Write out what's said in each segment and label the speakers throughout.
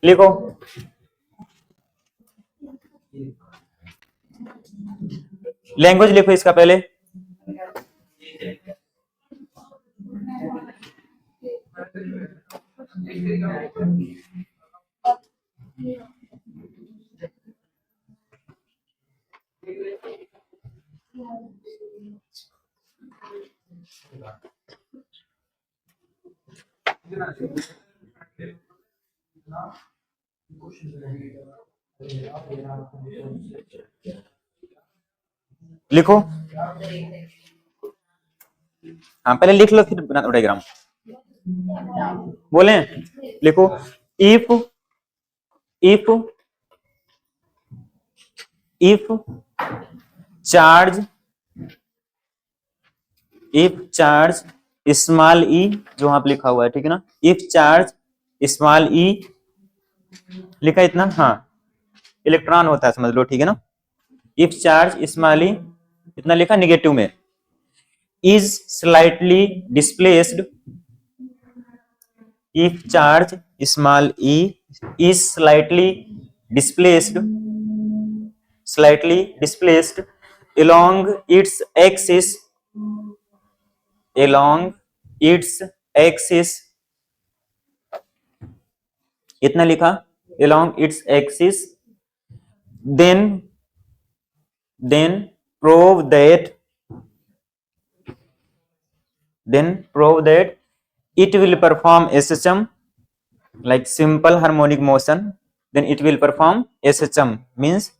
Speaker 1: लिखो। लैंग्वेज लिखो इसका पहले। लिखो। हाँ पहले लिख लो फिर बना डायग्राम। बोले लिखो। If if if charge small e, जो वहां पे लिखा हुआ है, ठीक है ना। इफ चार्ज स्मॉल ई लिखा इतना, हाँ इलेक्ट्रॉन होता है समझ लो, ठीक है ना। इफ चार्ज स्मॉल ई इतना लिखा निगेटिव में, is slightly displaced, if charge small e is slightly displaced along its axis इतना लिखा, along its axis, then prove that it will perform SHM like simple harmonic motion. Then it will perform SHM means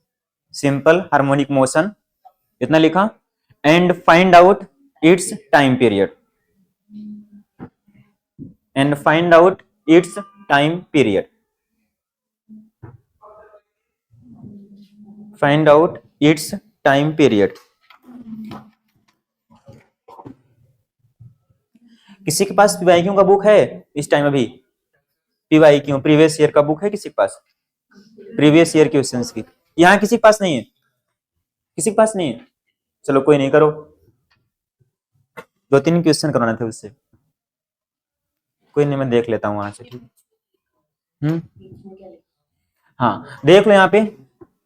Speaker 1: simple harmonic motion, इतना लिखा, and find out its time period. किसी के पास PYQ का book है इस time? अभी PYQ previous year का book है किसी के पास? प्रीवियस ईयर क्वेश्चंस की यहाँ किसी के पास नहीं है? किसी के पास नहीं है? चलो कोई नहीं, करो। 2-3 क्वेश्चन कराने थे उससे, कोई नहीं मैं देख लेता हूँ वहां से, ठीक। हाँ देख लो यहाँ पे,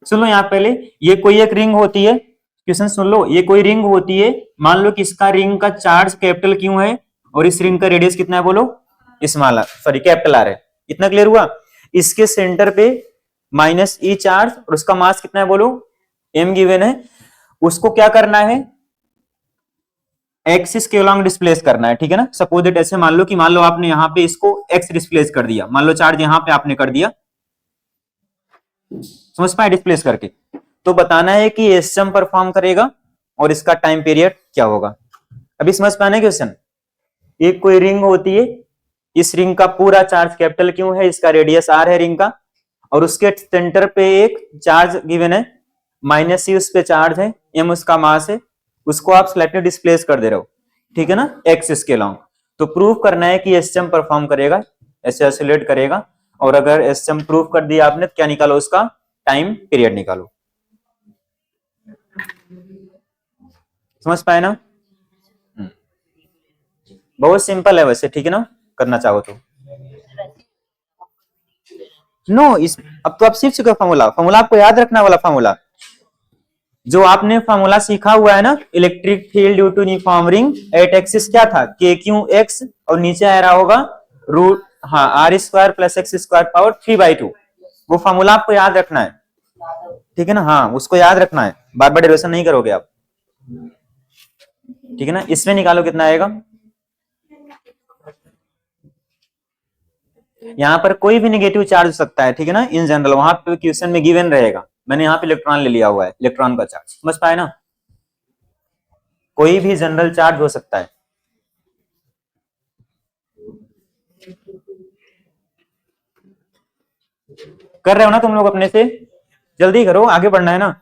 Speaker 1: सुन लो यहाँ पहले, ये कोई एक रिंग होती है, क्वेश्चन सुन लो, ये कोई रिंग होती है, मान लो कि इसका रिंग का चार्ज कैपिटल क्यू है और इस रिंग का रेडियस कितना है बोलो? स्मॉल सॉरी कैपिटल आर है। इतना क्लियर हुआ? इसके सेंटर पे -e चार्ज और उसका मास कितना है बोलो? m गिवन है। उसको क्या करना है? एक्सिस के अलॉन्ग डिस्प्लेस करना है, ठीक है ना। सपोज दैट ऐसे मान लो आपने यहाँ पे इसको x डिस्प्लेस कर दिया, मान लो चार्ज यहाँ पे आपने कर दिया, समझ पाए, डिस्प्लेस करके। तो बताना है कि एसएम परफॉर्म करेगा और इसका टाइम पीरियड क्या होगा। अभी समझ पाना क्वेश्चन? एक कोई रिंग होती है, इस रिंग का पूरा चार्ज कैपिटल क्यू है, इसका रेडियस r है रिंग का, और उसके सेंटर पे एक चार्ज गिवन है, -c उस पे चार्ज है, m उसका मास है, उसको आप स्लाइटली डिस्प्लेस कर दे रहे हो, ठीक है ना, एक्सिस के अलॉन्ग। तो प्रूफ करना है कि एसएम परफॉर्म करेगा, ऐसे ऑसिलेट करेगा, और अगर एसएम प्रूफ कर दिया आपने तो क्या निकालो? उसका टाइम पीरियड निकालो। समझ पाए ना? बहुत सिंपल है वैसे, ठीक है ना, करना चाहो तो। नो इस अब तो आप सीख चुके फॉर्मूला आपको याद रखना वाला फॉर्मूला, जो आपने फॉर्मूला सीखा हुआ है ना, electric field due to uniform ring at axis क्या था? के क्यू एक्स, और नीचे आ रहा होगा रूट, हाँ r² + x² पावर 3/2। वो फॉर्मूला आपको याद रखना है, ठीक है ना। हाँ उसको याद रखना है, बार बार डेरिवेशन नहीं करोगे आप, ठीक है ना। इसमें निकालो कितना आएगा। यहाँ पर कोई भी नेगेटिव चार्ज हो सकता है, ठीक है ना, इन जनरल वहां पे क्वेश्चन में गिवन रहेगा। मैंने यहाँ पे इलेक्ट्रॉन ले लिया हुआ है, इलेक्ट्रॉन का चार्ज, समझ पाए ना। कोई भी जनरल चार्ज हो सकता है। कर रहे हो ना तुम लोग अपने से? जल्दी करो, आगे बढ़ना है ना।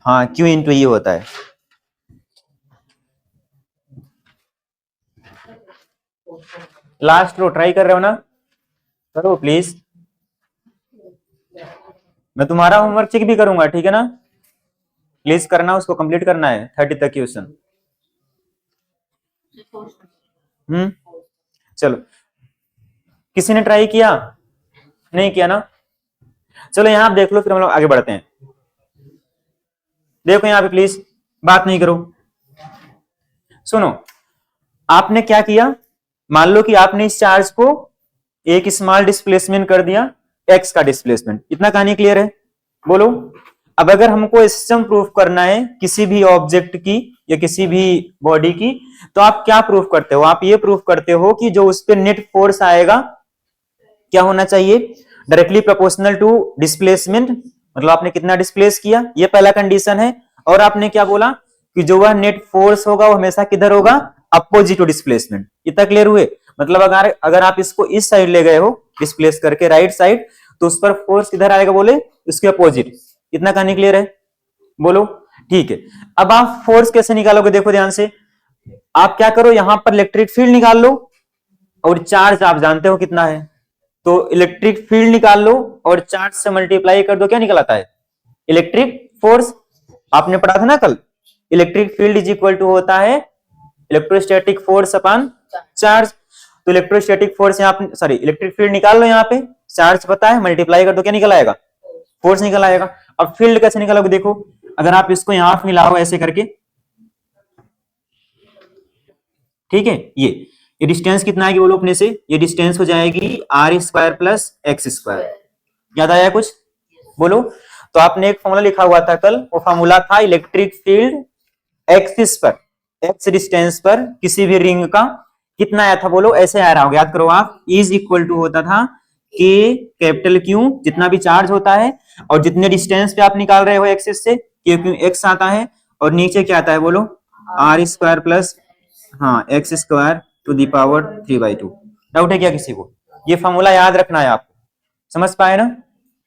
Speaker 1: हाँ Q × E होता है। लास्ट रो ट्राई कर रहे हो ना, करो प्लीज। मैं तुम्हारा होमवर्क चेक भी करूंगा, ठीक है ना, प्लीज करना, उसको कंप्लीट करना है 30 तक क्वेश्चन। चलो, किसी ने ट्राई किया? नहीं किया ना? चलो यहां आप देख लो, फिर हम लोग आगे बढ़ते हैं। देखो यहां पे प्लीज, बात नहीं करो, सुनो। आपने क्या किया, मान लो कि आपने इस चार्ज को एक स्मॉल डिस्प्लेसमेंट कर दिया, एक्स का डिस्प्लेसमेंट। इतना कहानी क्लियर है? बोलो। अब अगर हमको सिस्टम प्रूफ करना है किसी भी ऑब्जेक्ट की या किसी भी बॉडी की, तो आप क्या प्रूफ करते हो? आप ये प्रूफ करते हो कि जो उस पर नेट फोर्स आएगा क्या होना चाहिए, डायरेक्टली प्रोपोर्शनल टू डिस्प्लेसमेंट, मतलब आपने कितना डिस्प्लेस किया, ये पहला कंडीशन है। और आपने क्या बोला कि जो वह नेट फोर्स होगा वो हमेशा किधर होगा, अपोजिट टू डिस्प्लेसमेंट। इतना क्लियर हुए? मतलब अगर आप इसको इस साइड ले गए हो डिस्प्लेस करके राइट साइड, तो उस पर फोर्स किधर आएगा, बोले उसके अपोजिट। इतना कहानी क्लियर है? बोलो। ठीक है, अब आप फोर्स कैसे निकालोगे? देखो ध्यान से, आप क्या करो, यहां पर इलेक्ट्रिक फील्ड निकाल लो, और चार्ज आप जानते हो कितना है, तो इलेक्ट्रिक फील्ड निकाल लो और चार्ज से मल्टीप्लाई कर दो, क्या निकल आता है, इलेक्ट्रिक फोर्स। आपने पढ़ा था ना कल, electric field is equal to होता है इलेक्ट्रोस्टैटिक फोर्स अपॉन चार्ज। तो इलेक्ट्रोस्टैटिक फोर्स यहाँ, सॉरी इलेक्ट्रिक फील्ड निकाल लो, यहाँ पे चार्ज पता है, मल्टीप्लाई कर दो, क्या निकल आएगा, फोर्स निकल आएगा। अब फील्ड कैसे निकालोगे? देखो, अगर आप इसको यहां मिलाओ ऐसे करके, ठीक है, ये डिस्टेंस कितना आएगी बोलो अपने से, ये डिस्टेंस हो जाएगी R square plus x square. याद आया कुछ? बोलो। तो आपने एक फॉर्मूला लिखा हुआ था कल, वो फॉर्मूला था इलेक्ट्रिक फील्ड एक्सिस पर, एक्स डिस्टेंस पर किसी भी रिंग का कितना आया था, बोलो ऐसे आ रहा होगा, याद करो आप, इज इक्वल टू होता था के कैपिटल क्यू, जितना भी चार्ज होता है, और जितने डिस्टेंस पे आप निकाल रहे हो एक्सिस से, क्यू क्यू एक्स आता है, और नीचे क्या आता है बोलो, आर स्क्वायर प्लस, हाँ, X square to the power 3/2। Doubt है क्या किसी को? ये फॉर्मूला याद रखना है आपको, समझ पाए ना?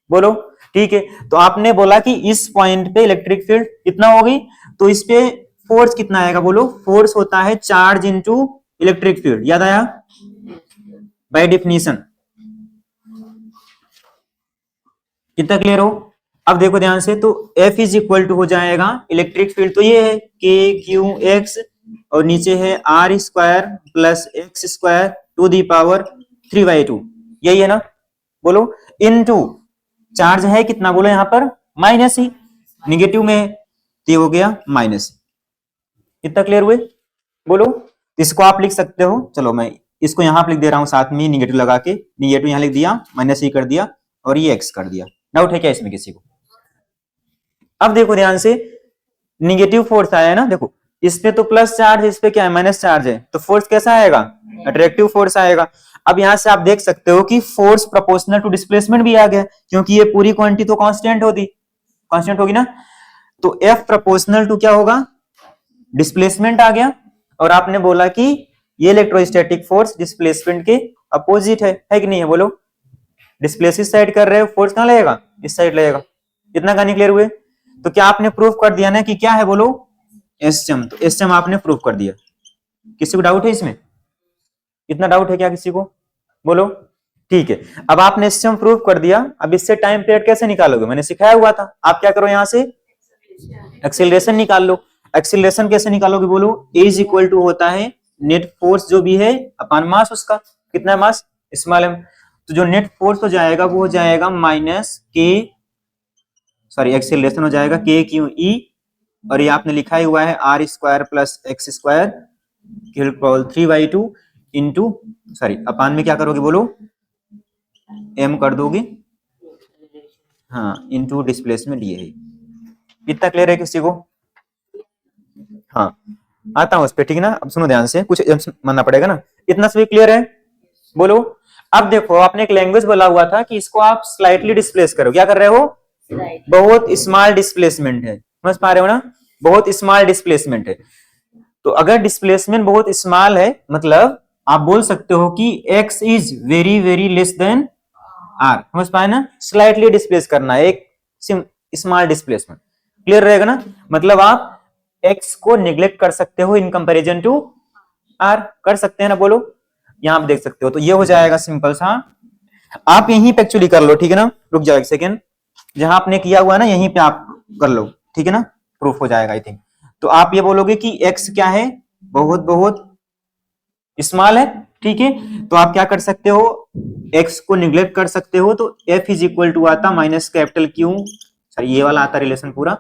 Speaker 1: बोलो। ठीक है, तो आपने बोला कि इस पॉइंट पे इलेक्ट्रिक फील्ड कितना होगी, तो इस पे फोर्स कितना आएगा, बोलो। फोर्स होता है चार्ज इनटू इलेक्ट्रिक फील्ड, याद आया बाय डेफिनेशन? कितना क्लियर हो? अब देखो ध्यान से, तो F इज इक्वल टू हो जाएगा इलेक्ट्रिक फील्ड, तो ये है के क्यू एक्स, और नीचे है R square plus x square to the power 3/2, यही है ना? बोलो। इनटू चार्ज है कितना, बोलो यहाँ पर माइनस ही, निगेटिव में है, तो ये हो गया माइनस। कितना क्लियर हुए? बोलो। इसको आप लिख सकते हो, चलो मैं इसको यहां पर लिख दे रहा हूं साथ में निगेटिव लगा के, निगेटिव यहां लिख दिया, माइनस ही कर दिया, और ये एक्स कर दिया। डाउट है क्या इसमें किसी को? अब देखो ध्यान से, निगेटिव फोर्स आया है ना, देखो इस पे तो प्लस चार्ज, इस पे क्या है, माइनस चार्ज है, तो फोर्स कैसा आएगा, अट्रैक्टिव फोर्स आएगा। अब यहां से आप देख सकते हो कि फोर्स प्रोपोर्शनल टू डिस्प्लेसमेंट भी आ गया, क्योंकि ये पूरी क्वांटिटी तो कांस्टेंट होगी ना, तो F प्रोपोर्शनल टू क्या होगा, डिस्प्लेसमेंट आ गया। और आपने बोला कि ये इलेक्ट्रोस्टैटिक फोर्स डिस्प्लेसमेंट के अपोजिट है कि नहीं है, बोलो। डिस्प्लेस इस साइड कर रहे हो, फोर्स कहां लगेगा, इस साइड लगेगा। इतना कहानी क्लियर हुए? तो क्या आपने प्रूफ कर दिया ना कि क्या है, बोलो एसएम, तो एसएम आपने प्रूफ कर दिया। किसी को डाउट है इसमें? इतना डाउट है क्या किसी को? बोलो। ठीक है, अब आपने एसएम प्रूफ कर दिया, अब इससे टाइम पीरियड कैसे निकालोगे, मैंने सिखाया हुआ था। आप क्या करो, यहां से एक्सीलरेशन निकाल लो। एक्सीलरेशन कैसे निकालोगे, बोलो। ए इज इक्वल टू होता है नेट फोर्स जो भी है अपॉन मास उसका, कितना मास, स्मॉल एम। तो जो नेट फोर्स हो जाएगा वो हो जाएगा माइनस के, सॉरी एक्सीलरेशन हो जाएगा के क्यू ई, और ये आपने लिखा ही हुआ है R square plus x square 3/2 into, sorry upon में क्या करोगे, बोलो एम कर दोगे, हाँ, इंटू डिस्प्लेसमेंट, ये है। इतना क्लियर है किसी को? हाँ, आता हूं उस पर, ठीक है ना। अब सुनो ध्यान से, कुछ मानना पड़ेगा ना, इतना सभी क्लियर है? बोलो। अब देखो, आपने एक लैंग्वेज बोला हुआ था कि इसको आप स्लाइटली डिस्प्लेस करो, क्या कर रहे हो, बहुत स्मॉल डिस्प्लेसमेंट है, समझ पा रहे हो ना, बहुत स्मॉल डिस्प्लेसमेंट है। तो अगर डिस्प्लेसमेंट बहुत स्मॉल है, मतलब आप बोल सकते हो कि x is very very less than r, समझ पाए ना, स्लाइटली डिस्प्लेस करना है, एक स्मॉल डिस्प्लेसमेंट, क्लियर रहेगा ना। मतलब आप x को निग्लेक्ट कर सकते हो इन कंपैरिजन टू r, कर सकते हैं ना, बोलो। यहां आप देख सकते हो, तो ये हो जाएगा सिंपल सा, आप यहीं पे एक्चुअली कर लो, ठीक है ना। रुक जाओ एक सेकेंड, जहां आपने किया हुआ है ना यहीं पे आप कर लो, ठीक है ना, प्रूफ हो जाएगा आई थिंक। तो आप ये बोलोगे कि एक्स क्या है, बहुत बहुत स्मॉल है, ठीक है। तो आप क्या कर सकते हो, एक्स को निग्लेक्ट कर सकते हो, तो एफ इज इक्वल टू आता माइनस कैपिटल क्यू, सॉरी ये वाला आता रिलेशन पूरा,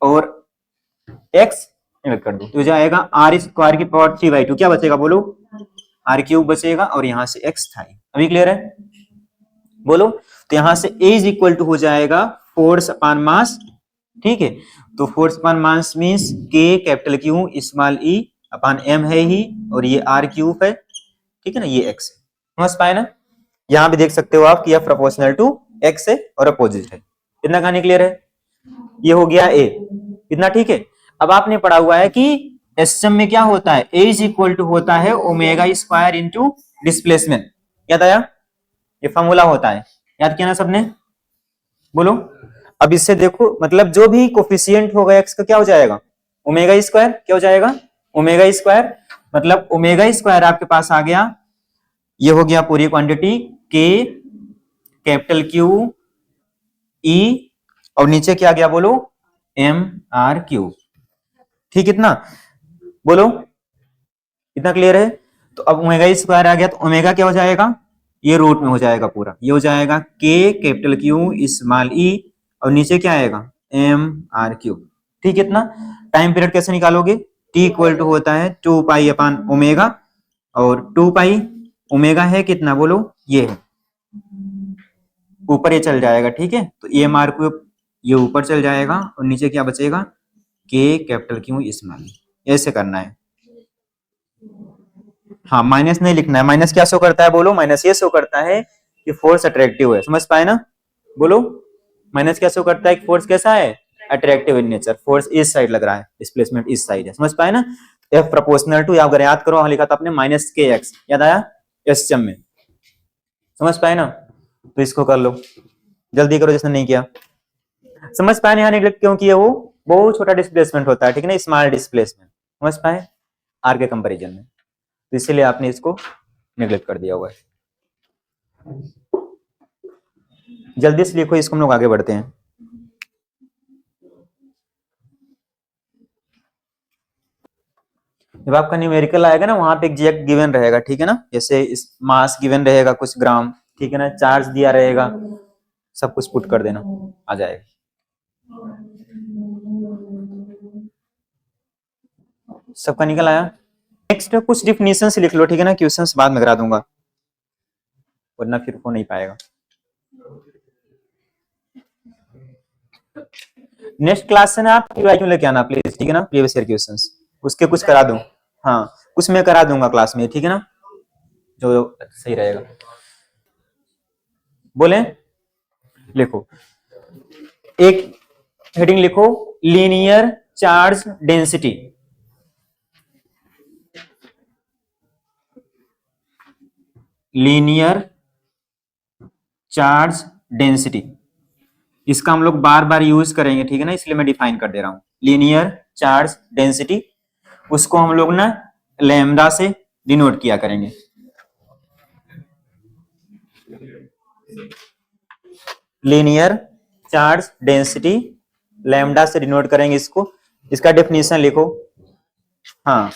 Speaker 1: और एक्स निग्लेक्ट कर दो तो जाएगा आर स्क्वायर की पावर 3/2, क्या बचेगा बोलो, आर क्यूब बचेगा, और यहां से एक्स था। अभी क्लियर है, बोलो। तो यहां से ए इज इक्वल टू हो जाएगा फोर्स अपॉन मास, ठीक है। तो फोर्स अपॉन मास मींस के capital Q small E upon M है ही, और ये आर क्यूब है, ठीक है ना, ये एक्स है, समझ पाए ना। यहां भी देख सकते हो आप कि यह प्रोपोर्शनल टू एक्स है और अपोजिट है। इतना कहानी क्लियर है, ये हो गया ए, इतना ठीक है। अब आपने पढ़ा हुआ है कि एसएम में क्या होता है, ए इज इक्वल टू होता है ओमेगा स्क्वायर इंटू डिस्प्लेसमेंट, याद आया, ये फॉर्मूला होता है, याद किया ना सबने, बोलो। अब इससे देखो मतलब जो भी कोफिशिएंट होगा एक्स का क्या हो जाएगा, ओमेगा स्क्वायर, क्या हो जाएगा, ओमेगा स्क्वायर, मतलब ओमेगा स्क्वायर आपके पास आ गया, ये हो गया पूरी क्वांटिटी के कैपिटल क्यू ई, और नीचे क्या गया बोलो, एम आर क्यू, ठीक, इतना बोलो, इतना क्लियर है। तो अब ओमेगा स्क्वायर आ गया, तो ओमेगा क्या हो जाएगा, ये रूट में हो जाएगा पूरा, ये हो जाएगा के कैपिटल क्यू स्मॉल ई, और नीचे क्या आएगा, एम आर क्यू, ठीक है। इतना टाइम पीरियड कैसे निकालोगे, टी इक्वल टू होता है 2 पाई अपॉन ओमेगा, और 2 पाई ओमेगा है कितना बोलो, ये है, ऊपर ये चल जाएगा, ठीक है। तो एम आर क्यूब ये ऊपर चल जाएगा, और नीचे क्या बचेगा, के कैपिटल क्यू स्मॉल ई, ऐसे करना है। हाँ माइनस नहीं लिखना है, माइनस क्या शो करता है बोलो, माइनस ये शो करता है कि फोर्स अट्रैक्टिव है, समझ पाए ना, बोलो। माइनस क्या शो करता है कि फोर्स कैसा है, अट्रैक्टिव इन नेचर, फोर्स इस साइड लग रहा है, डिस्प्लेसमेंट इस साइड है, समझ पाए ना। एफ प्रोपोर्शनल टू, अगर याद करो वहां लिखा था आपने माइनस के एक्स, याद आया एसएम में, समझ पाए ना। तो इसको कर लो, जल्दी करो जिसने नहीं किया, समझ पाए ना, यहाँ निगलेक्ट क्यों किया, वो बहुत छोटा डिस्प्लेसमेंट होता है, ठीक है ना, स्मॉल डिस्प्लेसमेंट, समझ पाए आर के कंपेरिजन में, तो इसीलिए आपने इसको निगलेक्ट कर दिया हुआ है। जल्दी से लिखो इसको, हम लोग आगे बढ़ते हैं। जब आपका न्यूमेरिकल आएगा ना वहां पे एग्जैक्ट गिवन रहेगा, ठीक है ना, जैसे इस मास गिवन रहेगा कुछ ग्राम, ठीक है ना, चार्ज दिया रहेगा, सब कुछ पुट कर देना, आ जाएगा। सबका निकल आया। नेक्स्ट कुछ डिफिनीशन से लिख लो, ठीक है ना, क्वेश्चंस बाद में करा दूंगा, वरना फिर हो नहीं पाएगा। नेक्स्ट क्लास से ना आप क्यों लेके आना प्लीज, ठीक है ना, प्रीवियस ईयर क्वेश्चंस उसके कुछ करा दूं, हाँ कुछ मैं करा दूंगा क्लास में, ठीक है ना, जो सही रहेगा। बोले, लिखो एक हेडिंग लिखो, linear charge density, linear charge density, इसका हम लोग बार बार यूज करेंगे, ठीक है ना, इसलिए मैं डिफाइन कर दे रहा हूं, लीनियर चार्ज डेंसिटी, उसको हम लोग ना लैम्डा से डिनोट किया करेंगे, लीनियर चार्ज डेंसिटी लैम्डा से डिनोट करेंगे इसको। इसका डेफिनेशन लिखो, हाँ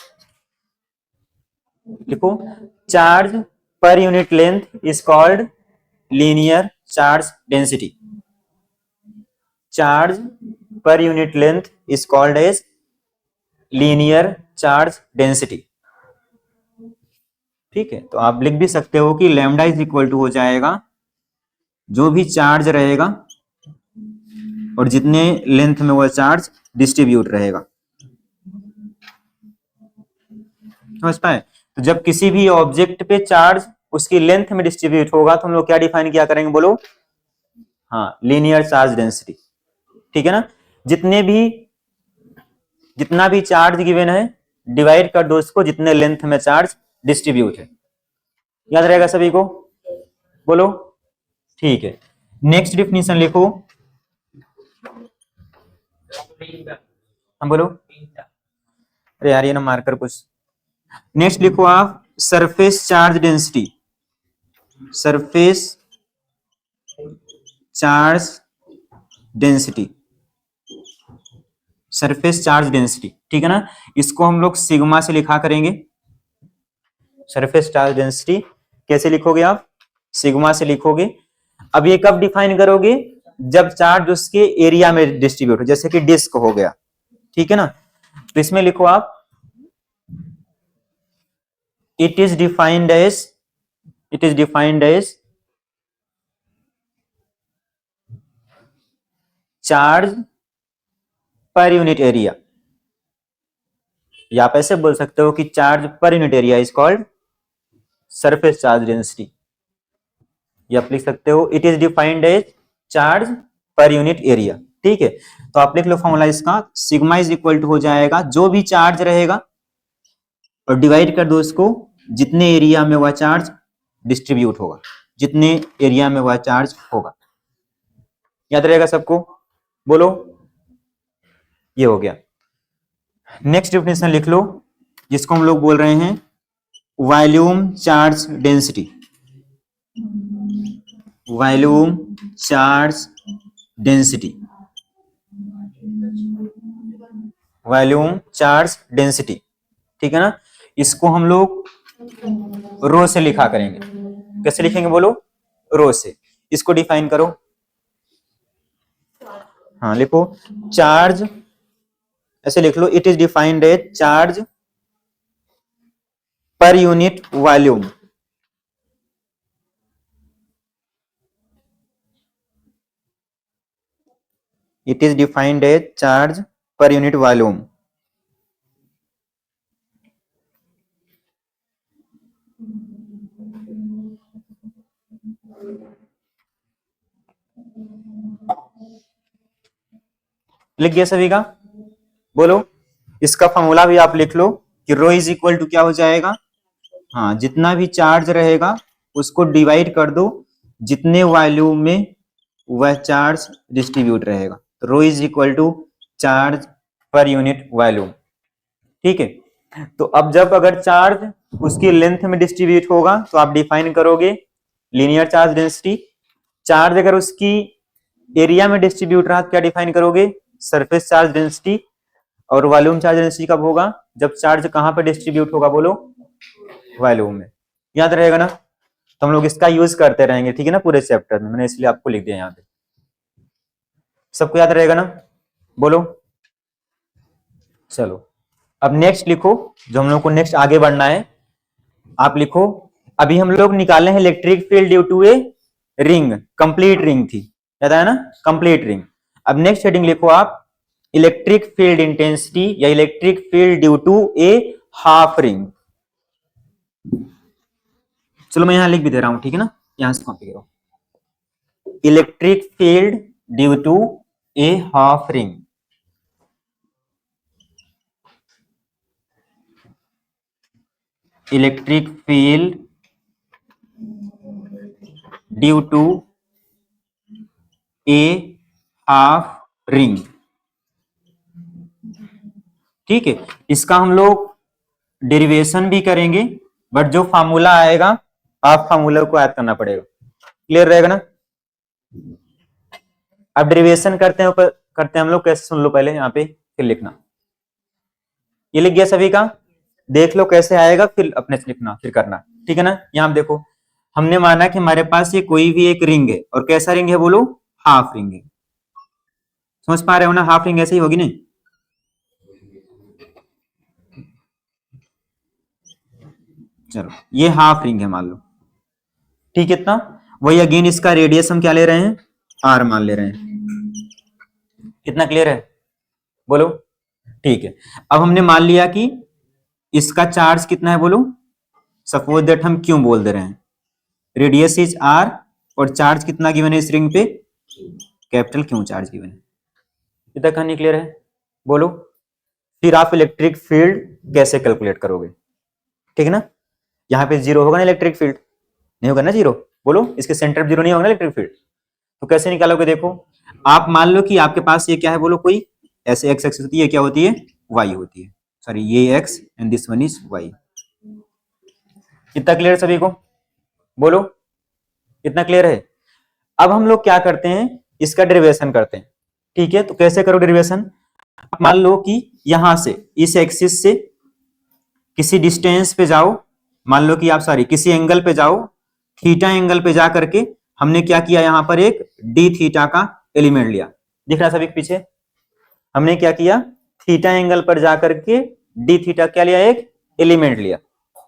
Speaker 1: लिखो, charge per unit length is called linear charge density, charge per unit length is called as linear charge density, ठीक है। तो आप लिख भी सकते हो कि लैम्डा इज इक्वल टू हो जाएगा जो भी चार्ज रहेगा और जितने लेंथ में वह चार्ज डिस्ट्रीब्यूट रहेगा, समझ पाए। तो जब किसी भी ऑब्जेक्ट पे चार्ज उसकी लेंथ में डिस्ट्रीब्यूट होगा तो हम लोग क्या डिफाइन किया करेंगे बोलो, हाँ लीनियर चार्ज डेंसिटी, ठीक है ना। जितना भी चार्ज गिवन है डिवाइड कर दो उसको जितने लेंथ में चार्ज डिस्ट्रीब्यूट है, याद रहेगा सभी को, बोलो, ठीक है। नेक्स्ट डिफिनीशन लिखो, हम बोलो, अरे यार ये ना मार्कर कुछ, नेक्स्ट लिखो आप surface charge density, surface charge density, surface charge density, ठीक है ना। इसको हम लोग सिग्मा से लिखा करेंगे। सरफेस चार्ज डेंसिटी कैसे लिखोगे आप? सिग्मा से लिखोगे। अब ये कब डिफाइन करोगे? जब चार्ज उसके एरिया में डिस्ट्रीब्यूट हो, जैसे कि डिस्क हो गया, ठीक है ना। तो इसमें लिखो आप, it is defined as charge per unit area, या आप ऐसे बोल सकते हो कि charge per unit area is called surface charge density, या आप लिख सकते हो it is defined as charge per unit area, ठीक है। तो आप लिख लो फॉर्मूला इसका, सिग्मा इज इक्वल टू हो जाएगा जो भी चार्ज रहेगा और डिवाइड कर दो उसको जितने एरिया में वह चार्ज डिस्ट्रीब्यूट होगा, जितने एरिया में वह चार्ज होगा। याद रहेगा सबको? बोलो। ये हो गया। नेक्स्ट डेफिनेशन लिख लो, जिसको हम लोग बोल रहे हैं volume charge density. Volume charge density, volume charge density, ठीक है ना। इसको हम लोग रो से लिखा करेंगे। कैसे लिखेंगे बोलो? रो से। इसको डिफाइन करो। हाँ लिखो, चार्ज ऐसे लिख लो, it is defined as charge per unit volume. It is defined as charge per unit volume. लिख गया सभी का? बोलो। इसका फॉर्मूला भी आप लिख लो कि रो इज इक्वल टू क्या हो जाएगा? हाँ, जितना भी चार्ज रहेगा उसको डिवाइड कर दो जितने वॉल्यूम में वह चार्ज डिस्ट्रीब्यूट रहेगा। तो rho is equal to charge per unit volume, ठीक है। तो अब जब अगर चार्ज उसकी लेंथ में डिस्ट्रीब्यूट होगा तो आप डिफाइन करोगे लीनियर चार्ज डेंसिटी। चार्ज अगर उसकी एरिया में डिस्ट्रीब्यूट रहा तो क्या डिफाइन करोगे? Surface charge density. और वॉल्यूम चार्ज डेंसिटी कब होगा? जब चार्ज कहां पर डिस्ट्रीब्यूट होगा बोलो? वॉल्यूम में। याद रहेगा ना? तो हम लोग इसका यूज करते रहेंगे, ठीक है ना, पूरे चैप्टर में। मैंने इसलिए आपको लिख दिया यहाँ पे। सबको याद रहेगा ना? बोलो। चलो अब नेक्स्ट लिखो, जो हम लोग को नेक्स्ट आगे बढ़ना है। आप लिखो, अभी हम लोग निकाले हैं electric field due to a ring, complete ring थी, याद आया ना? Complete ring. अब नेक्स्ट हेडिंग लिखो आप, इलेक्ट्रिक फील्ड इंटेंसिटी या electric field due to a half ring. चलो मैं यहां लिख भी दे रहा हूं, ठीक है ना, यहां से कॉपी करो। Electric field due to a half ring. Electric field due to a half ring, ठीक है। इसका हम लोग डेरिवेशन भी करेंगे, बट जो फार्मूला आएगा आप फार्मूला को याद करना पड़ेगा। क्लियर रहेगा ना? अब डेरिवेशन करते हैं हम लोग कैसे, सुन लो पहले यहाँ पे, फिर लिखना। ये लिख गया सभी का? देख लो कैसे आएगा, फिर अपने से लिखना, फिर करना, ठीक है ना। यहाँ देखो, हमने माना कि हमारे पास ये कोई भी एक रिंग है, और कैसा रिंग है बोलो? हाफ रिंग है। समझ पा रहे हो ना? हाफ रिंग ऐसे ही होगी नहीं? चलो ये हाफ रिंग है मान लो, ठीक है। इतना वही अगेन इसका रेडियस हम क्या ले रहे हैं? आर मान ले रहे हैं। कितना क्लियर है? बोलो। ठीक है। अब हमने मान लिया कि इसका चार्ज कितना है बोलो? सपोज दैट हम क्यों बोल दे रहे हैं, रेडियस इज आर, और चार्ज कितना गिवन है इस रिंग पे? कैपिटल क्यों चार्ज गिवन है। इतना कहानी क्लियर है? बोलो। फिर आप इलेक्ट्रिक फील्ड कैसे कैलकुलेट करोगे, ठीक है ना। यहाँ पे जीरो होगा ना इलेक्ट्रिक फील्ड? नहीं होगा ना जीरो? बोलो, इसके सेंटर जीरो नहीं होगा ना इलेक्ट्रिक फील्ड? तो कैसे निकालोगे? देखो, आप मान लो कि आपके पास ये क्या है बोलो? कोई ऐसे एक्स एक्सिस होती है, क्या होती है? वाई होती है। सॉरी, ये X and this one is Y. इतना क्लियर सभी को? बोलो। इतना क्लियर है? अब हम लोग क्या करते हैं, इसका डेरिवेशन करते हैं। ठीक है, तो कैसे करो डेरिवेशन? मान लो कि यहां से इस एक्सिस से किसी डिस्टेंस पे जाओ, मान लो कि आप सॉरी किसी एंगल पे जाओ, थीटा एंगल पे जा करके हमने क्या किया, यहां पर एक डी थीटा का एलिमेंट लिया। दिख रहा है सभी के पीछे? हमने क्या किया, थीटा एंगल पर जाकर के डी थीटा क्या लिया, एक एलिमेंट लिया।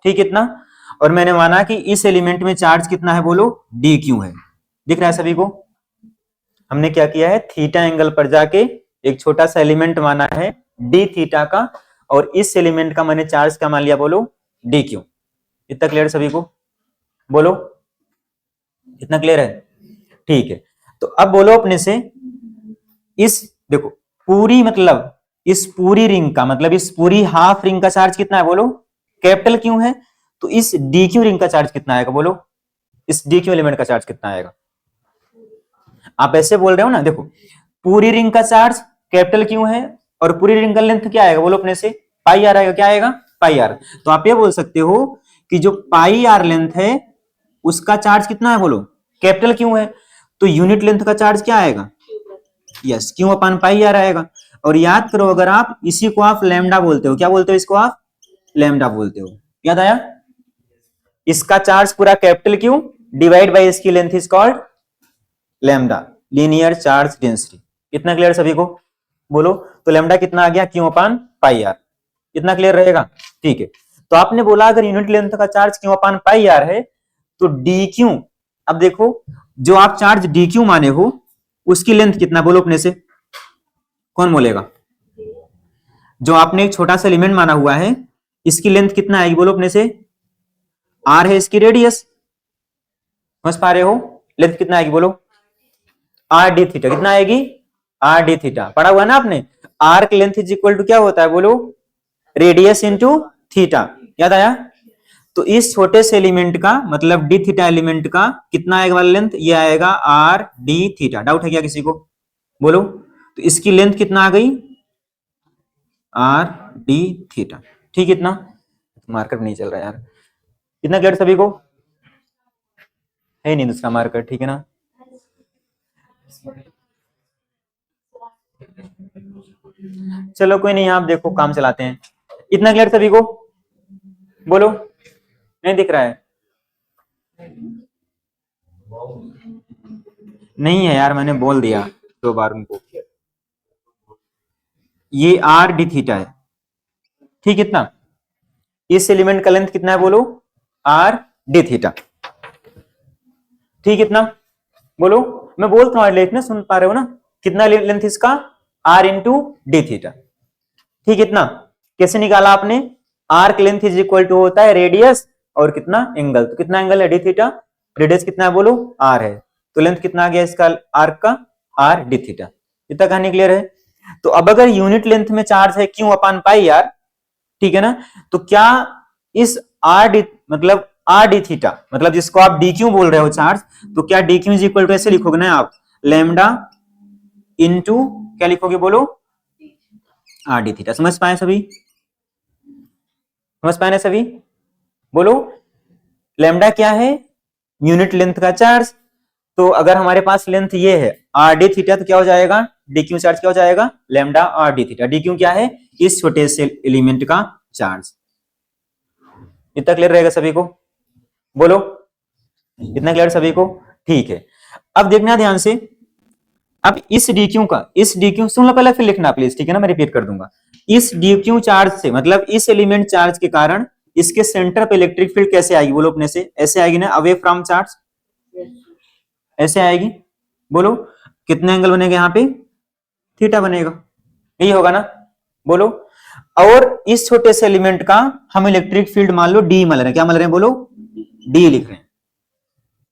Speaker 1: ठीक, इतना। और मैंने माना कि इस एलिमेंट में चार्ज कितना है, बोलो डी क्यू है। दिख रहा है सभी को? हमने क्या किया है, थीटा एंगल पर जाके एक छोटा सा एलिमेंट माना है डी थीटा का, और इस एलिमेंट का मैंने चार्ज क्या मान लिया, बोलो डी क्यू। इतना क्लियर सभी को? बोलो, इतना क्लियर है? ठीक है, तो अब बोलो अपने से, इस देखो पूरी मतलब इस पूरी रिंग का मतलब इस पूरी हाफ रिंग का चार्ज कितना है, बोलो कैपिटल क्यू है। तो इस डी क्यू रिंग का चार्ज कितना आएगा, बोलो इस डी क्यू एलिमेंट का चार्ज कितना आएगा? आप ऐसे बोल रहे हो ना, देखो पूरी रिंग का चार्ज कैपिटल क्यू है और पूरी रिंग का लेंथ क्या आएगा, बोलो अपने से पाई आर आएगा। क्या आएगा? पाई आर। तो आप ये बोल सकते हो कि जो पाई आर लेंथ है उसका चार्ज कितना है, बोलो कैपिटल क्यू है। तो यूनिट लेंथ का चार्ज क्या आएगा? Yes, Q upon pi R आएगा। और याद करो, अगर आप इसी को आप लैम्डा बोलते हो, क्या बोलते हो इसको आप? लैम्डा बोलते हो। याद आया? इसका चार्ज पूरा कैपिटल क्यू डिवाइड बाय इसकी length is called lambda, linear charge density. इतना क्लियर सभी को? बोलो, तो लैम्डा कितना आ गया, क्यू अपान पाई आर। इतना क्लियर रहेगा? ठीक है, तो आपने बोला अगर यूनिट लेंथ का charge Q upon pi R है तो डी क्यू, अब देखो जो आप चार्ज डी क्यू माने हो उसकी लेंथ कितना, बोलो अपने से, कौन बोलेगा? जो आपने एक छोटा सा एलिमेंट माना हुआ है इसकी लेंथ कितना आएगी, बोलो अपने से? आर है इसकी रेडियस, समझ पा रहे हो? लेंथ कितना आएगी, बोलो आर डी थीटा। कितना आएगी? R D theta. पढ़ा हुआ ना आपने? Arc length is equal to क्या होता है, बोलो रेडियस इंटू थीटा। याद आया? तो इस छोटे से एलिमेंट का मतलब डी थीटा एलिमेंट का कितना आएगा वाला लेंथ, ये आएगा आर डी थीटा। डाउट है क्या किसी को? बोलो, तो इसकी लेंथ कितना आ गई, आर डी थीटा। ठीक, इतना। मार्कर नहीं चल रहा यार। इतना क्लियर सभी को? है नहीं दूसरा मार्कर, ठीक है ना? चलो कोई नहीं, आप देखो काम चलाते हैं। इतना क्लियर सभी को? बोलो, नहीं दिख रहा है? नहीं है यार, मैंने बोल दिया 2 बार उनको। ये आर डी थीटा है। ठीक, इतना। इस एलिमेंट का लेंथ कितना है, बोलो आर डी थीटा। ठीक, इतना। बोलो, मैं बोलता हूँ लेट ना, सुन पा रहे हो ना? कितना लेंथ इसका, आर इंटू डी थीटा। ठीक, इतना। कैसे निकाला आपने? Arc length is equal to होता है रेडियस और कितना, एंगल। तो कितना एंगल है, डी थीटा। रेडियस कितना है, बोलो आर है। तो लेंथ कितना आ गया इसका आर्क का, आर डी थीटा। इतना कहानी क्लियर है? तो अब अगर यूनिट लेंथ में चार्ज है क्यू अपान पाई आर, ठीक है ना, तो क्या इस आर डी मतलब आर डी थीटा मतलब जिसको आप डी क्यू बोल रहे हो चार्ज, तो क्या D Q is equal to ऐसे लिखोगे ना आप, लैम्डा इनटू क्या लिखोगे, बोलो आर डी थीटा। समझ पाए सभी? समझ पाए ना सभी? बोलो, लैम्डा क्या है, यूनिट लेंथ का चार्ज। तो अगर हमारे पास लेंथ ये है आर डी थीटा, तो क्या हो जाएगा, डी क्यू चार्ज क्या हो जाएगा, lambda R D theta. D Q क्या है, इस छोटे से एलिमेंट का चार्ज। इतना क्लियर रहेगा सभी को? बोलो, इतना क्लियर सभी को? ठीक है, अब देखना ध्यान से। अब इस डीक्यू का, इस डीक्यू सुन लो पहले फिर लिखना प्लीज, ठीक है ना? मैं रिपीट कर दूंगा। इस डीक्यू चार्ज से मतलब इस एलिमेंट चार्ज के कारण इसके सेंटर पे इलेक्ट्रिक फील्ड कैसे आएगी, बोलो अपने से? ऐसे आएगी ना, अवे फ्रॉम चार्ज, ऐसे आएगी। बोलो, कितना एंगल बनेगा यहाँ पे, थीटा बनेगा। यही होगा ना? बोलो, और इस छोटे से एलिमेंट का हम इलेक्ट्रिक फील्ड मान लो डी मान रहे हैं। क्या मान रहे हैं, बोलो डी लिख रहे हैं।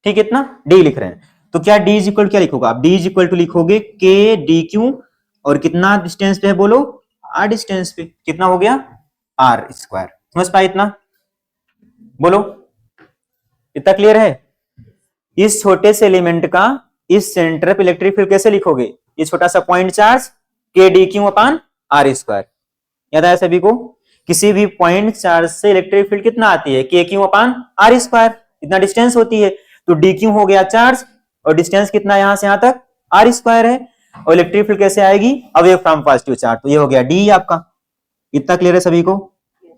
Speaker 1: ठीक है, इतना डी लिख रहे हैं। तो क्या डी इज इक्वल क्या लिखोगे आप, डी इज इक्वल टू लिखोगे के डी क्यू, और कितना डिस्टेंस पे है, बोलो आर डिस्टेंस पे। कितना हो गया, आर स्क्वायर। समझ पाए इतना? बोलो, इतना क्लियर है? इस छोटे से एलिमेंट का इस सेंटर पे इलेक्ट्रिक फील्ड कैसे लिखोगे, ये छोटा सा पॉइंट चार्ज के D Q upon R square. याद आया सभी को? किसी भी पॉइंट चार्ज से इलेक्ट्रिक फील्ड कितना आती है, K Q upon R square. इतना डिस्टेंस होती है। तो डी क्यू हो गया चार्ज और डिस्टेंस कितना यहां से यहां तक, आर स्क्वायर है। और इलेक्ट्रिक फील्ड कैसे आएगी, अवे फ्रॉम पॉजिटिव चार्ज, तो ये हो गया डी आपका। इतना क्लियर है सभी को?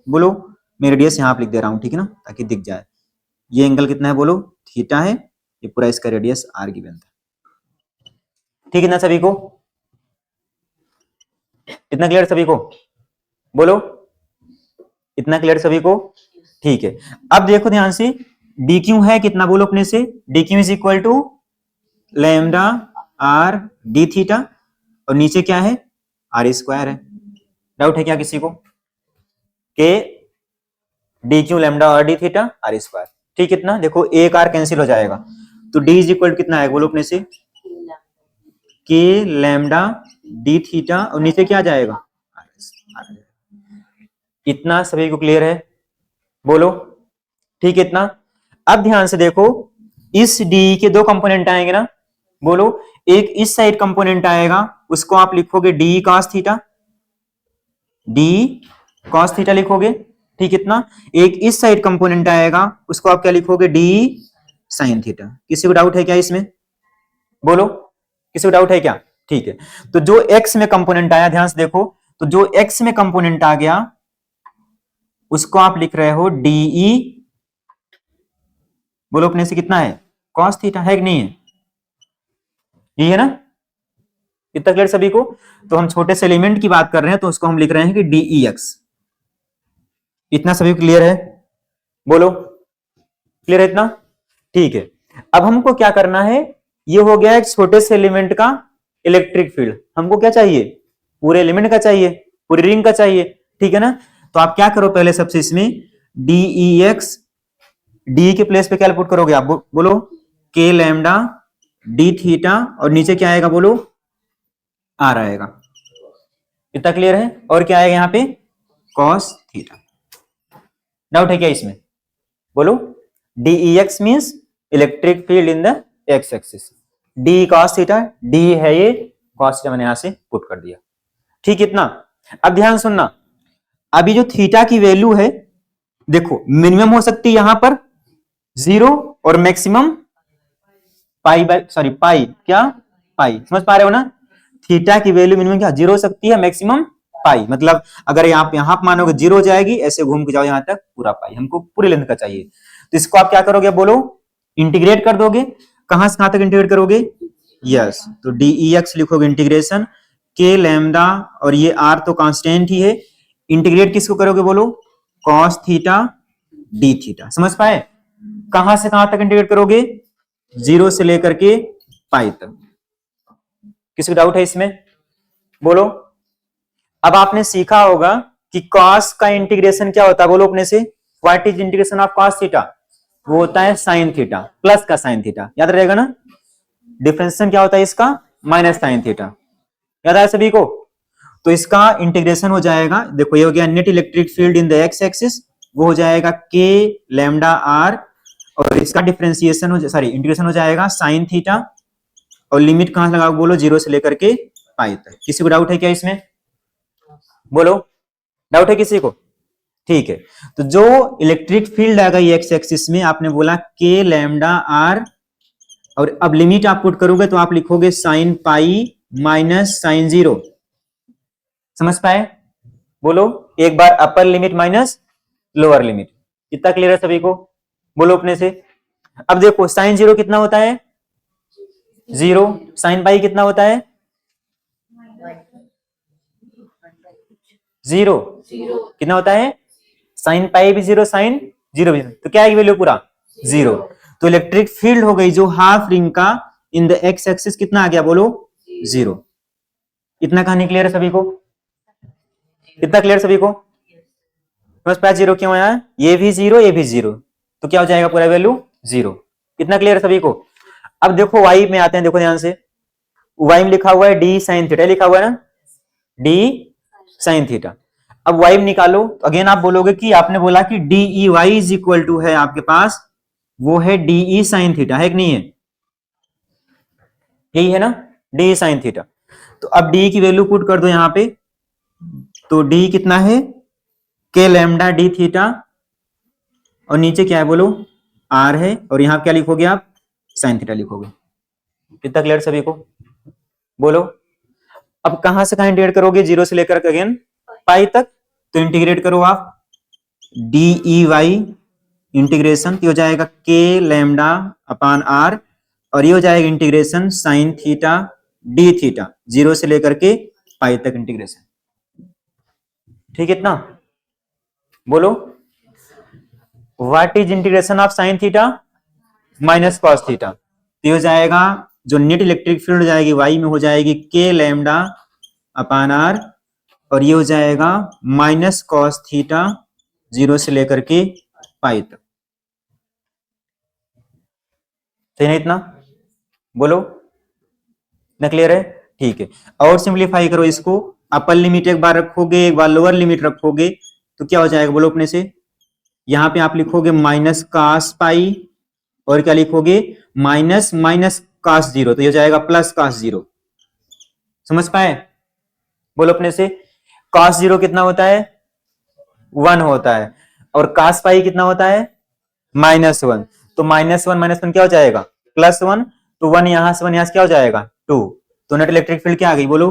Speaker 1: बोलो। मैं रेडियस यहाँ पे लिख दे रहा हूँ, ठीक है ना, ताकि दिख जाए। ये एंगल कितना है बोलो, थीटा है, ये पूरा इसका रेडियस आर गिवन था, ठीक है ना सभी को? इतना क्लियर सभी को? बोलो। इतना क्लियर सभी को? ठीक है। अब देखो ध्यान से, डी क्यू है कितना बोलो अपने से, D Q is equal to lambda R D theta, और नीचे क्या है, आर स्क्वायर है। डाउट है क्या किसी को? K D Q lambda R D theta R square, ठीक। कितना देखो, एक आर कैंसिल हो जाएगा, तो डी इज इक्वल टू कितना है बोलो अपने से, के लैम्डा डी थीटा, और नीचे क्या आ जाएगा, इतना सभी को क्लियर है? बोलो। ठीक है इतना। अब ध्यान से देखो, इस डी के दो कंपोनेंट आएंगे ना, बोलो। एक इस साइड कंपोनेंट आएगा, उसको आप लिखोगे D cos theta, D cos theta लिखोगे, ठीक। इतना। एक इस साइड कंपोनेंट आएगा, उसको आप क्या लिखोगे, डी साइन थीटा। किसी को डाउट है क्या इसमें? बोलो। किसी को डाउट है क्या? ठीक है। तो जो एक्स में कंपोनेंट आया, ध्यान से देखो, तो जो एक्स में कंपोनेंट आ गया उसको आप लिख रहे हो डीई, बोलो अपने से कितना है, कॉस थीटा, है कि नहीं है? ये है ना? इतना क्लियर सभी को? तो हम छोटे से एलिमेंट की बात कर रहे हैं, तो उसको हम लिख रहे हैं कि डीई एक्स। इतना सभी को क्लियर है? बोलो। क्लियर है इतना? ठीक है। अब हमको क्या करना है, ये हो गया एक छोटे से एलिमेंट का इलेक्ट्रिक फील्ड। हमको क्या चाहिए, पूरे एलिमेंट का चाहिए, पूरी रिंग का चाहिए, ठीक है ना? तो आप क्या करो, पहले सबसे इसमें डीई एक्स, डी के प्लेस पे क्या पुट करोगे आप, बोलो, के लैम्डा डी थीटा, और नीचे क्या आएगा बोलो, आर आएगा। इतना क्लियर है? और क्या आएगा यहाँ पे, कॉस थीटा। डाउट है क्या इसमें? बोलो। D E X means electric field in the X axis, D cos theta, D है ये, कॉस थीटा मैंने यहां से पुट कर दिया, ठीक। इतना। अब ध्यान सुनना, अभी जो थीटा की वैल्यू है, देखो मिनिमम हो सकती है यहां पर 0, और मैक्सिमम पाई, क्या पाई, समझ पा रहे हो ना? थीटा की वैल्यू मिनिमम क्या 0 हो सकती है, मैक्सिमम पाई। मतलब अगर आप यहां पर मानोगे 0 हो जाएगी, ऐसे घूम के जाओ यहां तक पूरा पाई, हमको पूरी लेंथ का चाहिए। तो इसको आप क्या करोगे बोलो, इंटीग्रेट कर दोगे। कहां से कहां तक इंटीग्रेट करोगे, यस, तो डीई एक्स लिखोगे इंटीग्रेशन के लैम्डा, और ये आर तो कांस्टेंट ही है, इंटीग्रेट किसको करोगे बोलो, कॉस थीटा डी थीटा। समझ पाए? कहां से कहां तक इंटीग्रेट करोगे, 0 से लेकर के पाई तक। किसी को डाउट है इसमें? बोलो। अब आपने सीखा होगा कि कॉस का इंटीग्रेशन क्या होता है, बोलो अपने से, what is integration of cos theta, वो होता है साइन थीटा, प्लस का साइन थीटा, याद रहेगा ना? डिफरेंशिएशन क्या होता है इसका, माइनस साइन थीटा, याद आया सभी को? तो इसका इंटीग्रेशन हो जाएगा, देखो ये हो गया net electric field in the X axis, वो हो जाएगा के लैम्डा आर, और इसका डिफरेंशिएशन इंटीग्रेशन हो जाएगा साइन थीटा, और लिमिट कहां से लगाओ बोलो, 0 से लेकर के पाई तक। किसी को डाउट है क्या इसमें? बोलो। डाउट है किसी को? ठीक है। तो जो इलेक्ट्रिक फील्ड आएगा ये एक्स एक्सिस में, आपने बोला के लैम्डा आर, और अब लिमिट आप पुट करोगे तो आप लिखोगे साइन पाई माइनस साइन 0। समझ पाए? बोलो। एक बार upper limit minus lower limit. इतना क्लियर है सभी को? बोलो अपने से। अब देखो साइन 0 कितना होता है, 0। साइन पाई कितना होता है, 0। कितना होता है, साइन पाई भी 0, साइन 0 भी 0, तो क्या है वैल्यू पूरा 0। तो इलेक्ट्रिक फील्ड हो गई जो हाफ रिंग का इन द एक्स एक्सिस, कितना आ गया बोलो, 0। इतना कहानी क्लियर है सभी को? इतना क्लियर सभी को? समझ पाया 0 क्यों आया? ये भी 0, ये भी 0, तो क्या हो जाएगा पूरा वैल्यू 0। इतना क्लियर है सभी को? अब देखो वाई में आते हैं, देखो ध्यान से, वाई में लिखा हुआ है डी साइन थीटा, लिखा हुआ है ना, डी साइन थीटा। अब वाई में निकालो, तो अगेन आप बोलोगे कि आपने बोला कि D E Y is equal to है आपके पास, वो है डीई साइन थीटा, है कि नहीं है? यही है ना, डी साइन थीटा। तो अब डी की वैल्यू पुट कर दो यहां पे, तो डी कितना है, के लैम्डा डी थीटा, और नीचे क्या है बोलो, आर है, और यहां क्या लिखोगे आप, साइन थीटा लिखोगे। कितना क्लियर सभी को? बोलो। अब कहां से कहां इंटीग्रेट करोगे, जीरो से लेकर अगेन पाई तक, तो इंटीग्रेट करो आप डी ई वाई इंटीग्रेशन हो जाएगा के लैम्डा अपान आर, और ये हो जाएगा integration sine theta D theta, zero से लेकर के पाई तक इंटीग्रेशन। ठीक है, इतना बोलो, what is integration of sine theta minus cos theta, तो हो जाएगा जो नेट इलेक्ट्रिक फील्ड हो जाएगी वाई में हो जाएगी के लैम्डा अपान आर, और ये हो जाएगा माइनस कॉस थीटा जीरो से लेकर के पाई तक। सही नहीं इतना, बोलो, इतना क्लियर है? ठीक है, और सिंप्लीफाई करो इसको, अपर लिमिट एक बार रखोगे एक बार लोअर लिमिट रखोगे तो क्या हो जाएगा बोलो अपने से, यहां पे आप लिखोगे माइनस कास पाई, और क्या लिखोगे माइनस माइनस कास जीरो, तो ये हो जाएगा प्लस कास जीरो। समझ पाए? बोलो अपने से, कास जीरो कितना होता है, 1 होता है, और कास पाई कितना होता है, -1, तो -1 क्या हो जाएगा, +1, तो 1 यहां से 1 यहां से क्या हो जाएगा 2, तो नेट इलेक्ट्रिक फील्ड क्या आ गई बोलो,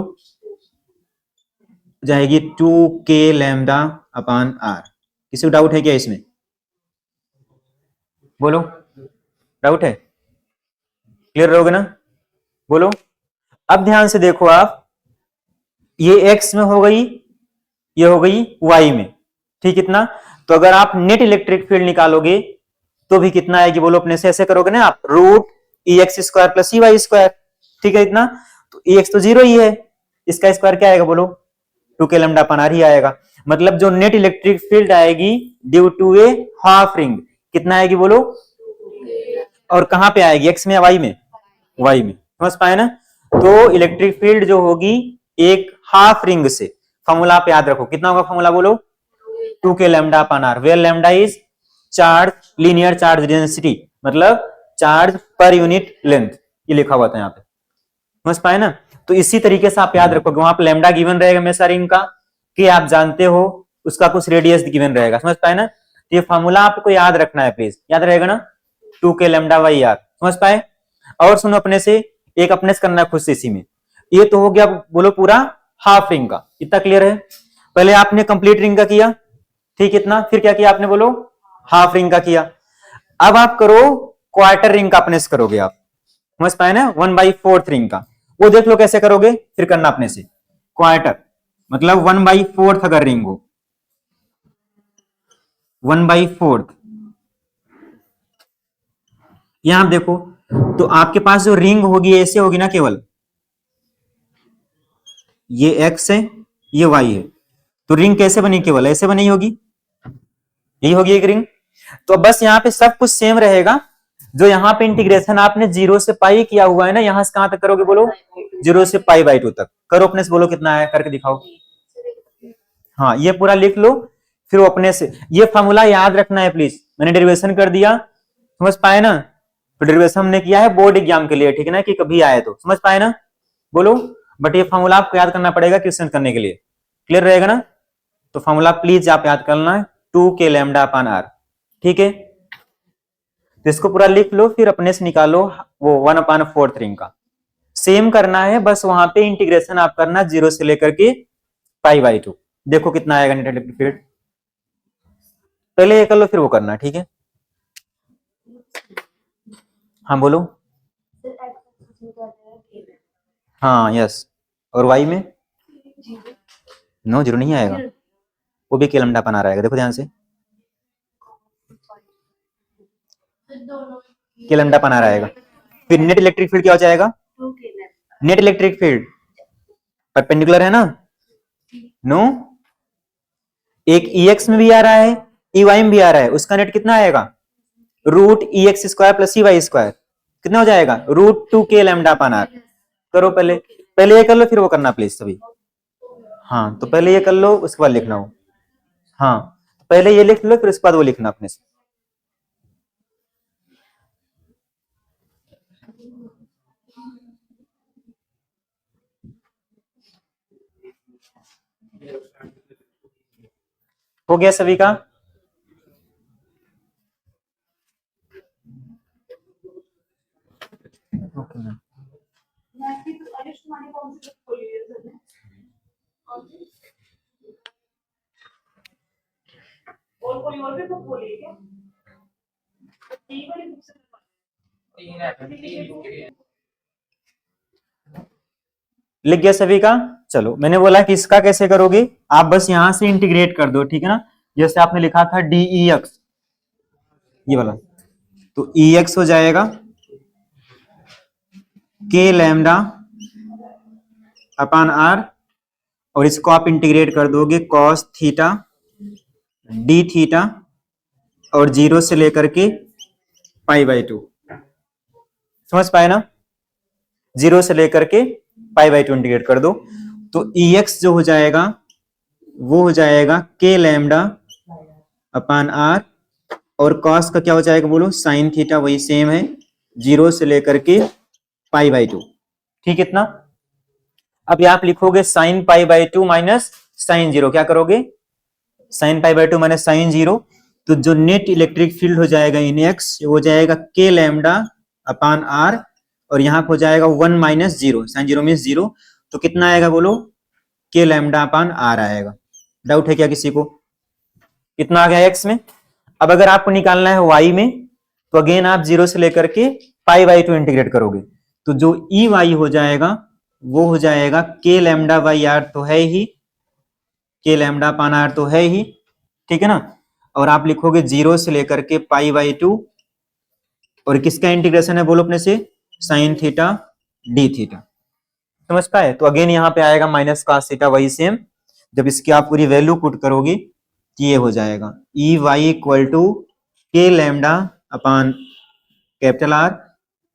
Speaker 1: जाएगी 2k लैम्डा अपान आर। किसी को डाउट है क्या इसमें, बोलो, डाउट है, क्लियर रहोगे ना, बोलो। अब ध्यान से देखो आप, ये x में हो गई, ये हो गई y में, ठीक, इतना, तो अगर आप नेट इलेक्ट्रिक फील्ड निकालोगे तो भी कितना आएगी बोलो अपने से, ऐसे करोगे ना आप, root E x square plus E y square, ठीक है इतना, तो ई एक्स तो जीरो ही है, इसका स्क्वायर क्या आएगा बोलो, 2k लैम्डा अपन आर ही आएगा, मतलब जो नेट इलेक्ट्रिक फील्ड आएगी due to a half ring कितना आएगी बोलो, और कहां पे आएगी, एक्स में या वाई में, वाई में, समझ पाए ना। तो इलेक्ट्रिक फील्ड जो होगी एक हाफ रिंग से, फॉर्मूला आप याद रखो, कितना होगा फॉर्मूला बोलो, 2k lambda upon R, where lambda is charge, linear charge density, मतलब चार्ज पर यूनिट लेंथ, ये लिखा हुआ था यहाँ पे, समझ पाए ना। तो इसी तरीके से आप याद रखोगे, वहां पे लैम्डा गिवन रहेगा हमेशा रिंग का, कि आप जानते हो उसका कुछ रेडियस गिवन रहेगा, समझ पाए ना। तो ये फॉर्मूला आपको याद रखना है, प्लीज याद रहेगा ना, 2k लैम्डा बाई आर, समझ पाए। और सुनो अपने से, एक अपने से करना है खुद से इसी में, ये तो हो गया बोलो पूरा हाफ रिंग का, इतना क्लियर है। पहले आपने कंप्लीट रिंग का किया, ठीक, इतना, फिर क्या किया आपने बोलो, हाफ रिंग का किया। अब आप करो क्वार्टर रिंग का, अपने से करोगे आप, समझ पाए ना, 1/4 रिंग का, वो देख लो कैसे करोगे, फिर करना अपने से। क्वार्टर मतलब 1/4 अगर रिंग हो, 1/4, यहां देखो, तो आपके पास जो रिंग होगी ऐसे होगी ना, केवल ये एक्स है ये वाई है, तो रिंग कैसे बनी, केवल ऐसे बनी होगी, यही होगी एक रिंग। तो बस यहाँ पे सब कुछ सेम रहेगा, जो यहाँ पे इंटीग्रेशन आपने 0 से पाई किया हुआ है ना, यहां से कहां तक करोगे बोलो, 0 से π/2 तक करो, अपने से बोलो कितना है, करके दिखाओ। हाँ ये पूरा लिख लो, फिर वो अपने से, ये फॉर्मूला याद रखना है प्लीज, मैंने डेरिवेशन कर दिया, समझ पाए ना, तो डेरिवेशन हमने किया है बोर्ड एग्जाम के लिए, ठीक है ना, कि कभी आए तो समझ पाए ना, बोलो। बट ये फॉर्मूला आपको याद करना पड़ेगा क्वेश्चन करने के लिए, क्लियर रहेगा ना। तो फॉर्मूला प्लीज आप याद करना, 2k लैम्डा अपान आर, ठीक है। तो इसको पूरा लिख लो, फिर अपने से निकालो वो 1/4 रिंग का, सेम करना है, बस वहां पे इंटीग्रेशन आप करना 0 से लेकर के π/2, देखो कितना आएगा नेट इलेक्ट्रिक फील्ड, पहले ये कर लो फिर वो करना, ठीक है। हाँ बोलो, हाँ यस, और वाई में नो जीरो नहीं आएगा, वो भी के लैम्डा अपान आर आएगा, देखो ध्यान से, के लैम्डा अपान आर आएगा। फिर नेट इलेक्ट्रिक फील्ड क्या हो जाएगा, नेट इलेक्ट्रिक फील्ड परपेंडिकुलर है ना, नो, एक ई एक्स में भी आ रहा है ई वाई में भी आ रहा है, उसका नेट कितना आएगा, root E x square plus E y square, कितना हो जाएगा, √2k लैम्डा अपान आर। करो पहले, पहले ये कर लो फिर वो करना प्लीज सभी, हाँ तो पहले ये कर लो उसके बाद लिखना हो, हाँ पहले ये लिख लो फिर उसके बाद वो लिखना अपने से। हो गया सभी का,
Speaker 2: और कोई और भी बुक बोलिए क्या? यही वाली बुक से
Speaker 1: लिख गया सभी का? चलो, मैंने बोला कि इसका कैसे करोगे, आप बस यहां से इंटीग्रेट कर दो, ठीक है ना। जैसे आपने लिखा था डी ई एक्स, ये वाला, तो ई एक्स हो जाएगा के लैम्डा अपान आर, और इसको आप इंटीग्रेट कर दोगे कॉस थीटा डी थीटा, और 0 से लेकर के पाई बाई 2, समझ पाए ना। 0 से लेकर के पाई बाई 2 इंटीग्रेट कर दो, तो ई एक्स जो हो जाएगा वो हो जाएगा के लैम्डा अपान आर, और कॉस का क्या हो जाएगा बोलो, साइन थीटा, वही सेम है, 0 से लेकर के पाई बाई 2, ठीक है। इतना अब यहाँ आप लिखोगे sine pi by 2 minus sine 0, क्या करोगे, sine pi by 2 minus sine 0, तो जो नेट इलेक्ट्रिक फील्ड हो जाएगा इन एक्स हो जाएगा के लैम्डा अपान आर, और यहाँ हो जाएगा 1 माइनस 0, साइन 0 मीन्स 0, तो कितना आएगा बोलो, के लैम्डा अपान आर आएगा। डाउट है क्या किसी को? कितना आ गया एक्स में। अब अगर आपको निकालना है वाई में, तो अगेन आप 0 से लेकर के पाई बाई 2 इंटीग्रेट करोगे, तो जो ई वाई हो जाएगा वो हो जाएगा के लैम्डा बाई आर, तो है ही, के लैम्डा अपान आर तो है ही, ठीक है ना। और आप लिखोगे 0 से लेकर के पाई बाई 2, और किसका इंटीग्रेशन है बोलो अपने से, साइन थीटा डी थीटा, समझ पाए। तो अगेन यहाँ पे आएगा माइनस कॉस थीटा, वही सेम, जब इसकी आप पूरी वैल्यू पुट करोगे तो ये हो जाएगा ई वाई इक्वल टू के लैम्डा अपान कैपिटल आर,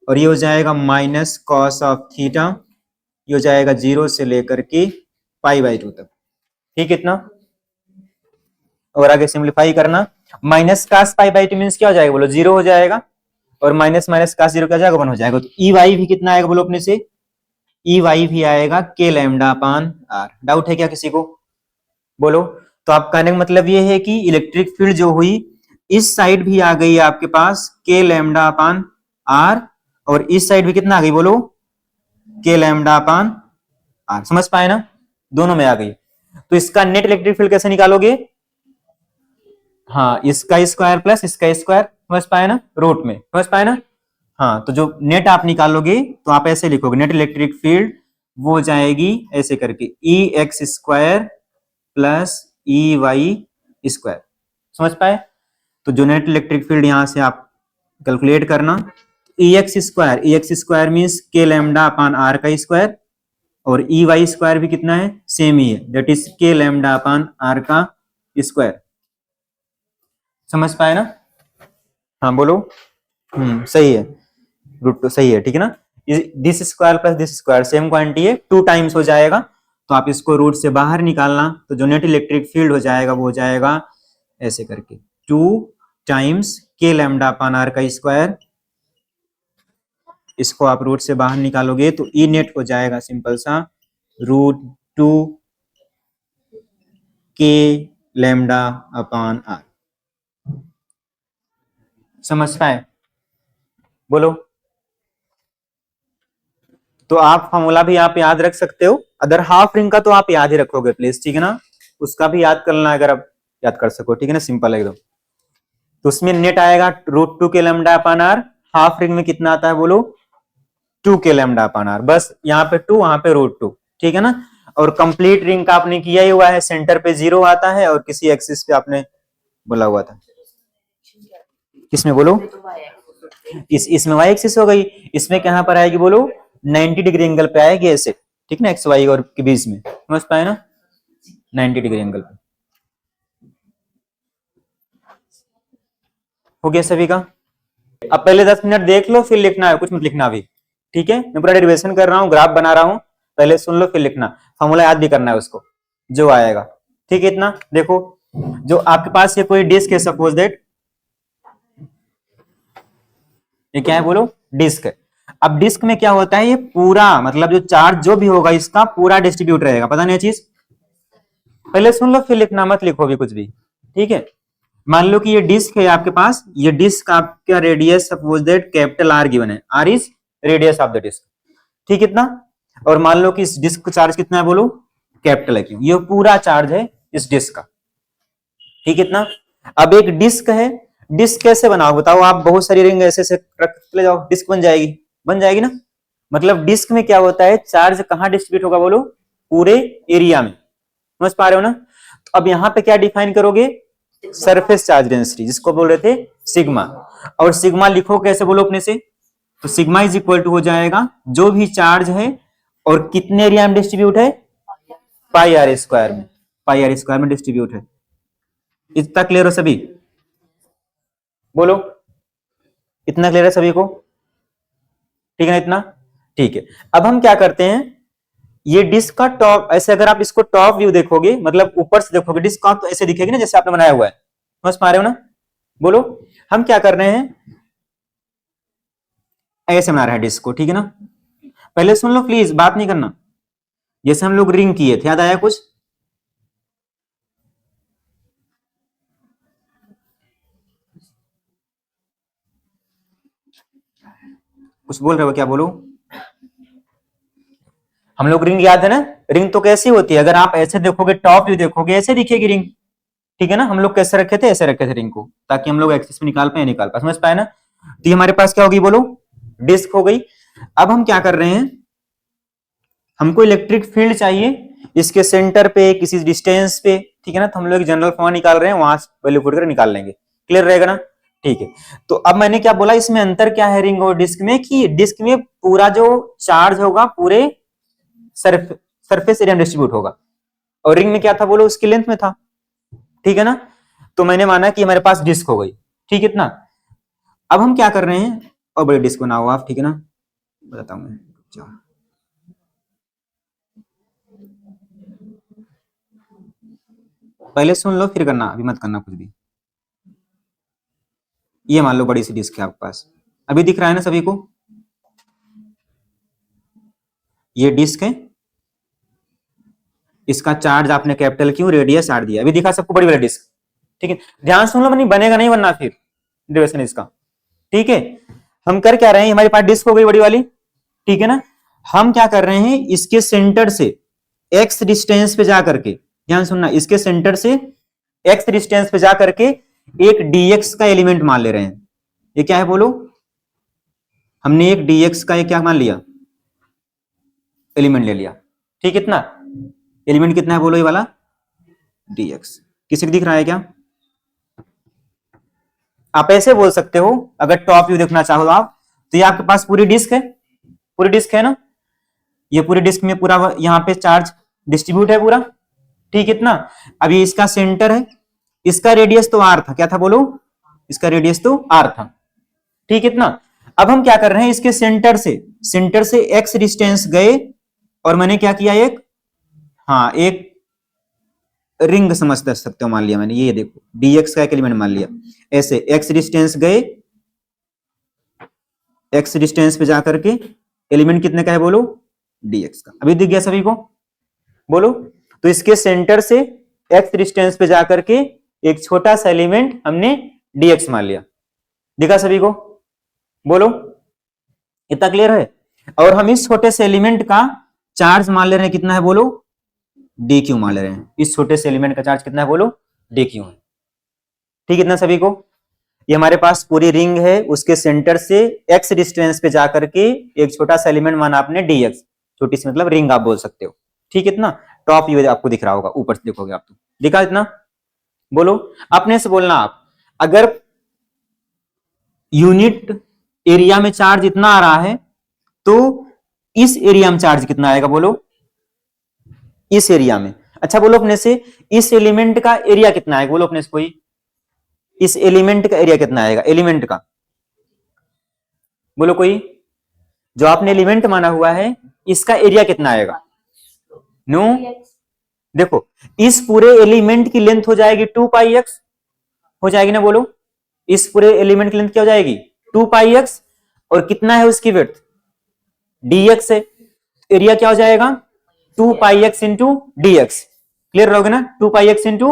Speaker 1: और ये हो जाएगा माइनस कॉस ऑफ थीटा, ये हो जाएगा 0 से लेकर के पाई बाई 2 तक, ठीक है इतना। और आगे सिंप्लीफाई करना, minus cos pi by 2 means क्या हो जाएगा बोलो, 0 हो जाएगा, और माइनस माइनस कास 0 क्या हो जाएगा, 1 हो जाएगा। तो ई वाई भी कितना आएगा बोलो अपने से, ई वाई भी आएगा के लैम्डा अपान आर। डाउट है क्या किसी को, बोलो। तो आप कहने का मतलब ये है कि इलेक्ट्रिक फील्ड जो हुई इस साइड भी आ गई आपके पास के लैम्डा अपान आर, और इस साइड भी कितना आ गई बोलो, के लैम्डा अपान आर, समझ पाए ना, दोनों में आ गई। तो इसका नेट इलेक्ट्रिक फील्ड कैसे निकालोगे, हाँ, इसका स्क्वायर प्लस इसका स्क्वायर, समझ पाए ना, रूट में, समझ पाए ना। हाँ, तो जो नेट आप निकालोगे तो आप ऐसे लिखोगे, नेट इलेक्ट्रिक फील्ड वो हो जाएगी ऐसे करके E x square plus E y square, समझ पाए। तो जो नेट इलेक्ट्रिक फील्ड यहां से आप कैलकुलेट करना, ई एक्स स्क्वायर मीन्स के लैम्डा अपान आर का स्क्वायर, और ई वाई स्क्वायर भी कितना है, सेम ही है, दैट इज के लैम्डा अपान आर का स्क्वायर, समझ पाए ना। हाँ बोलो, सही है, रूट तो सही है, ठीक है ना। This square plus this square same quantity है, 2 टाइम्स हो जाएगा, तो आप इसको रूट से बाहर निकालना, तो जो नेट इलेक्ट्रिक फील्ड हो जाएगा वो हो जाएगा ऐसे करके 2 टाइम्स के लैम्डा अपान आर का स्क्वायर, इसको आप रूट से बाहर निकालोगे तो ई नेट हो जाएगा सिंपल सा √2 के लैम्डा अपान आर, समझ पाए, बोलो। तो आप फॉर्मूला भी आप याद रख सकते हो, अगर हाफ रिंग का तो आप याद ही रखोगे प्लीज, ठीक है ना, उसका भी याद करना अगर आप याद कर सको, ठीक है ना, सिंपल है एकदम। तो उसमें नेट आएगा √2 K lambda upon R, half ring में कितना आता है बोलो, 2 के लैम्डा अपान आर, बस यहाँ पे 2 वहां पे √2, ठीक है ना। और कंप्लीट रिंग का आपने किया ही हुआ है, सेंटर पे 0 आता है और किसी एक्सिस पे आपने बोला हुआ था, किसमें बोलो, इसमें वाई एक्सिस हो गई, इसमें कहां पर आएगी बोलो, 90 डिग्री एंगल पे आएगी ऐसे, ठीक ना, एक्स वाई और के बीच में, समझ पाए ना, 90 डिग्री एंगल पे। हो गया सभी का। अब पहले 10 मिनट देख लो, फिर लिखना है, कुछ मत लिखना अभी, ठीक है। मैं पूरा डेरिवेशन कर रहा हूँ, ग्राफ बना रहा हूँ, पहले सुन लो फिर लिखना, फॉर्मूला याद भी करना है उसको जो आएगा, ठीक है। इतना देखो, जो आपके पास ये कोई डिस्क है, सपोज दैट ये क्या है बोलो, डिस्क है। अब डिस्क में क्या होता है, ये पूरा मतलब जो चार्ज जो भी होगा इसका पूरा डिस्ट्रीब्यूट रहेगा, पता नहीं चीज, पहले सुन लो फिर लिखना, मत लिखो भी कुछ भी, ठीक है। मान लो कि ये डिस्क है आपके पास, ये डिस्क आपका radius suppose that capital R given है, R is radius of the disc, ठीक इतना। और मान लो कि इस डिस्क का चार्ज कितना है बोलो, कैपिटल है, क्यों, ये पूरा चार्ज है इस डिस्क का, ठीक इतना। अब एक डिस्क है, डिस्क कैसे बनाओ बताओ आप? बहुत सारी रिंग ऐसे से रख ले जाओ, डिस्क बन जाएगी ना। मतलब डिस्क में क्या होता है, चार्ज कहाँ डिस्ट्रीब्यूट होगा बोलो? पूरे एरिया में। समझ पा रहे हो ना? तो अब यहाँ पे क्या डिफाइन करोगे? सरफेस चार्ज डेंसिटी, जिसको बोल रहे थे सिग्मा। और सिग्मा लिखो कैसे बोलो अपने से? तो सिग्मा इज इक्वल टू हो जाएगा जो भी चार्ज है और कितने एरिया में डिस्ट्रीब्यूट है? पाई आर स्क्वायर में, पाई आर स्क्वायर में डिस्ट्रीब्यूट है। इतना क्लियर हो सभी? बोलो, इतना क्लियर है सभी को? ठीक है ना इतना? ठीक है। अब हम क्या करते हैं, ये डिस्क का टॉप, ऐसे अगर आप इसको टॉप व्यू देखोगे, मतलब ऊपर से देखोगे डिस्क का, तो ऐसे दिखेगी ना जैसे आपने बनाया हुआ है। समझ पा रहे हो ना? बोलो, हम क्या कर रहे हैं, ऐसे बना रहे हैं डिस्क को, ठीक है ना? पहले सुन लो प्लीज, बात नहीं करना। जैसे हम लोग रिंग किए थे, याद आया कुछ? कुछ बोल रहे हो क्या? बोलो। हम लोग रिंग, याद है ना? रिंग तो कैसी होती है, अगर आप ऐसे देखोगे, टॉप व्यू देखोगे, ऐसे दिखेगी रिंग, ठीक है ना? हम लोग कैसे रखे थे? ऐसे रखे थे रिंग को, ताकि हम लोग एक्सिस में निकाल पाए, समझ पाए ना? तो ये हमारे पास क्या होगी बोलो? डिस्क हो गई। अब हम क्या कर रहे हैं, हमको इलेक्ट्रिक फील्ड चाहिए इसके सेंटर पे, किसी डिस्टेंस पे, ठीक है ना? तो हम लोग जनरल फॉर्म निकाल रहे हैं, वहां वैल्यू पुट कर निकाल लेंगे। क्लियर रहेगा ना? ठीक है। तो अब मैंने क्या बोला, इसमें अंतर क्या है रिंग और डिस्क में, कि डिस्क में पूरा जो चार्ज होगा पूरे सरफेस एरिया में डिस्ट्रीब्यूट होगा, और रिंग में क्या था बोलो? उसकी लेंथ में था, ठीक है ना? तो मैंने माना कि हमारे पास डिस्क हो गई, ठीक है इतना? अब हम क्या कर रहे हैं, और बड़ी डिस्क बनाओ आप, ठीक है ना? बताता हूं मैं। पहले सुन लो फिर करना, अभी मत करना कुछ भी। ये मान लो बड़ी सी डिस्क है आपके पास, अभी दिख रहा है ना सभी को? ये डिस्क है, इसका चार्ज आपने कैपिटल क्यू, रेडियस आर दिया, अभी दिखा सबको बड़ी वाली डिस्क, ठीक है? ध्यान सुन लो, बनेगा नहीं वरना फिर ड्यूरेशन इसका, ठीक है? हम कर क्या रहे हैं, हमारे पास डिस्क हो गई बड़ी वाली, ठीक है ना? हम क्या कर रहे हैं, इसके सेंटर से एक्स डिस्टेंस पे जा करके, ध्यान सुनना, इसके सेंटर से एक्स डिस्टेंस पे जा करके एक डीएक्स का एलिमेंट मान ले रहे हैं। ये क्या है बोलो? हमने एक डीएक्स का एक क्या मान लिया? एलिमेंट ले लिया, ठीक? इतना एलिमेंट कितना है बोलो? ये वाला डीएक्स। किसी को दिख रहा है क्या? आप ऐसे बोल सकते हो, अगर टॉप व्यू देखना चाहो आप, तो ये आपके पास पूरी डिस्क है, पूरी डिस्क है ना? ये पूरी डिस्क में पूरा यहाँ पे चार्ज डिस्ट्रीब्यूट है पूरा, ठीक? इतना। अब ये इसका सेंटर है, इसका रेडियस तो आर था, क्या था बोलो? इसका रेडियस तो आर था, ठीक? इतना। अब हम क्या कर रहे हैं, इसके सेंटर से एक्स डिस्टेंस गए, और मैंने क्या किया, एक, हाँ, एक रिंग समझ सकते हो मान लिया मैंने, ये देखो डीएक्स का एक एलिमेंट मान लिया, ऐसे एक्स डिस्टेंस गए, एक्स डिस्टेंस पे जाकर के एलिमेंट कितने का है बोलो? डीएक्स का। अभी दिख गया सभी को? बोलो। तो इसके सेंटर से एक्स डिस्टेंस पे जाकर के एक छोटा सा एलिमेंट हमने डीएक्स मान लिया, दिखा सभी को? बोलो, इतना क्लियर है? और हम इस छोटे से एलिमेंट का चार्ज मान ले रहे हैं, कितना है बोलो? डी क्यू मान ले रहे हैं। इस छोटे से एलिमेंट का चार्ज कितना है बोलो? डी क्यू है, ठीक? इतना सभी को? ये हमारे पास पूरी रिंग है, उसके सेंटर से एक्स डिस्टेंस पे जाकर के एक छोटा सा एलिमेंट माना आपने डीएक्स, छोटी सी मतलब रिंग आप बोल सकते हो, ठीक? इतना टॉप व्यू आपको दिख रहा होगा, ऊपर से देखोगे आप तो दिखा इतना? बोलो, अपने से बोलना आप। अगर यूनिट एरिया में चार्ज इतना आ रहा है, तो इस एरिया में चार्ज कितना आएगा बोलो? इस एरिया में। अच्छा बोलो अपने से, इस एलिमेंट का एरिया कितना आएगा बोलो अपने से कोई? इस एलिमेंट का एरिया कितना आएगा? एलिमेंट का बोलो कोई, जो आपने एलिमेंट माना हुआ है, इसका एरिया कितना आएगा? नो, देखो, इस पूरे एलिमेंट की लेंथ हो जाएगी 2 पाई एक्स, हो जाएगी ना? बोलो, इस पूरे एलिमेंट की लेंथ क्या हो जाएगी? 2 पाई एक्स, और कितना है उसकी विड्थ? dx है। एरिया क्या हो जाएगा? 2 pi x into dx। Clear रहोगे ना? 2 पाई एक्स इंटू,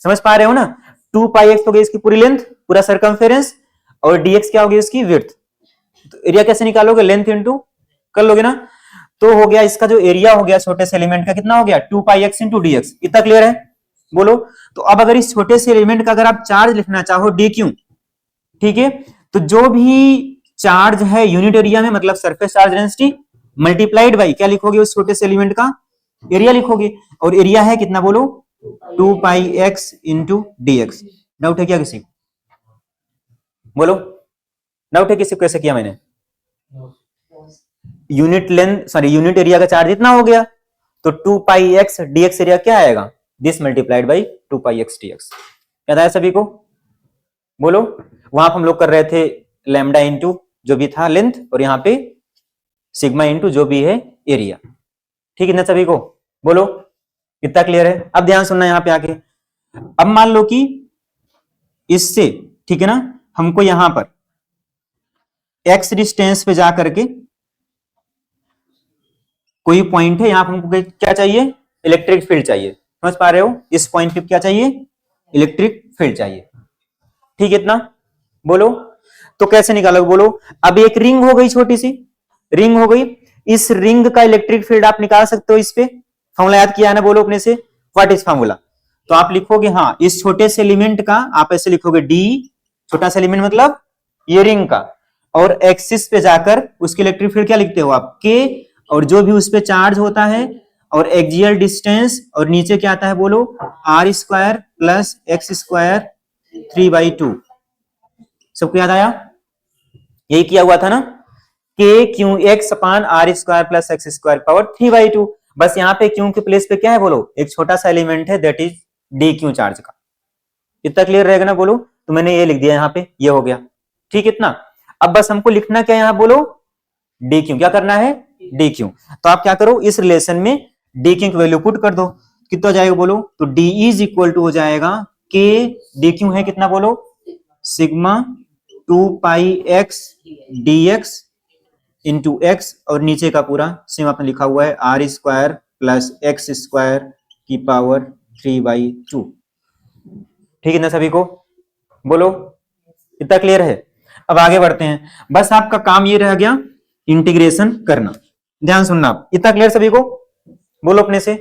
Speaker 1: समझ पा रहे हो ना? 2 पाई एक्स हो गई इसकी पूरी लेंथ, पूरा सरकमफेरेंस, और dx क्या होगी उसकी विड्थ। तो एरिया कैसे निकालोगे? लेंथ इंटू कर लोगे ना? तो हो गया इसका जो एरिया हो गया छोटे से एलिमेंट का, कितना हो गया? 2 पाई एक्स इंटू dx। इतना क्लियर है? बोलो। तो अब अगर इस छोटे से एलिमेंट का अगर आप चार्ज लिखना चाहो डी क्यू, ठीक है, तो जो भी चार्ज है यूनिट एरिया में, मतलब surface charge density multiplied by क्या लिखोगे, उस छोटे से एलिमेंट का एरिया लिखोगे। और एरिया है कितना बोलो, 2 pi x into d x. Doubt है क्या किसी को? बोलो, डाउट है किसी को? कैसे किया मैंने? Unit length sorry unit area का चार्ज इतना हो गया, तो 2 pi x d x area क्या आएगा, this multiplied by 2 pi x d x. याद आया सभी को? बोलो। वहां पर हम लोग कर रहे थे लैम्डा इंटू जो भी था लेंथ, और यहाँ पे सिग्मा इंटू जो भी है एरिया। ठीक है ना सभी को? बोलो, कितना क्लियर है? अब ध्यान सुनना यहाँ पे आके। अब मान लो कि इससे, ठीक है ना, हमको यहां पर एक्स डिस्टेंस पे जा करके कोई पॉइंट है, यहां पर हमको क्या चाहिए, इलेक्ट्रिक फील्ड चाहिए। समझ पा रहे हो? इस पॉइंट पे क्या चाहिए, इलेक्ट्रिक फील्ड चाहिए। ठीक है इतना? बोलो। तो कैसे निकालोगे? बोलो। अब एक रिंग हो गई, छोटी सी रिंग हो गई, इस रिंग का इलेक्ट्रिक फील्ड आप निकाल सकते हो। इस पे फॉर्मूला याद किया है ना? बोलो अपने से, व्हाट इज फॉर्मूला? तो आप लिखोगे, हाँ, इस छोटे से एलिमेंट का आप ऐसे लिखोगे डी, छोटा सा एलिमेंट मतलब ये रिंग का, और एक्सिस पे जाकर उसकी इलेक्ट्रिक फील्ड क्या लिखते हो आप, के, और जो भी उस पे चार्ज होता है, और एक्सियल डिस्टेंस, और नीचे क्या आता है बोलो, R square plus x square 3/2। सबको याद आया? यही किया हुआ था ना, K Q X upon R square plus x square power 3/2। बस यहाँ पे क्यू के प्लेस पे क्या है बोलो, एक छोटा सा एलिमेंट है, that is D Q charge का। इतना क्लियर रहेगा ना? बोलो। तो मैंने ये लिख दिया यहाँ पे, ये हो गया। ठीक इतना? अब बस हमको लिखना क्या यहाँ बोलो, डी क्यू। क्या करना है, डी क्यू। तो आप क्या करो, इस रिलेशन में डी क्यू की वैल्यू पुट कर दो। कितना हो जाएगा बोलो, तो डी इज इक्वल टू हो जाएगा के, डी क्यू है कितना बोलो, sigma 2 pi x d x into x, और नीचे का पूरा सेम आपने लिखा हुआ है, R square plus x square की पावर 3/2। ठीक है ना सभी को? बोलो, इतना क्लियर है? अब आगे बढ़ते हैं। बस आपका काम ये रह गया इंटीग्रेशन करना। ध्यान सुनना आप। इतना क्लियर सभी को? बोलो अपने से।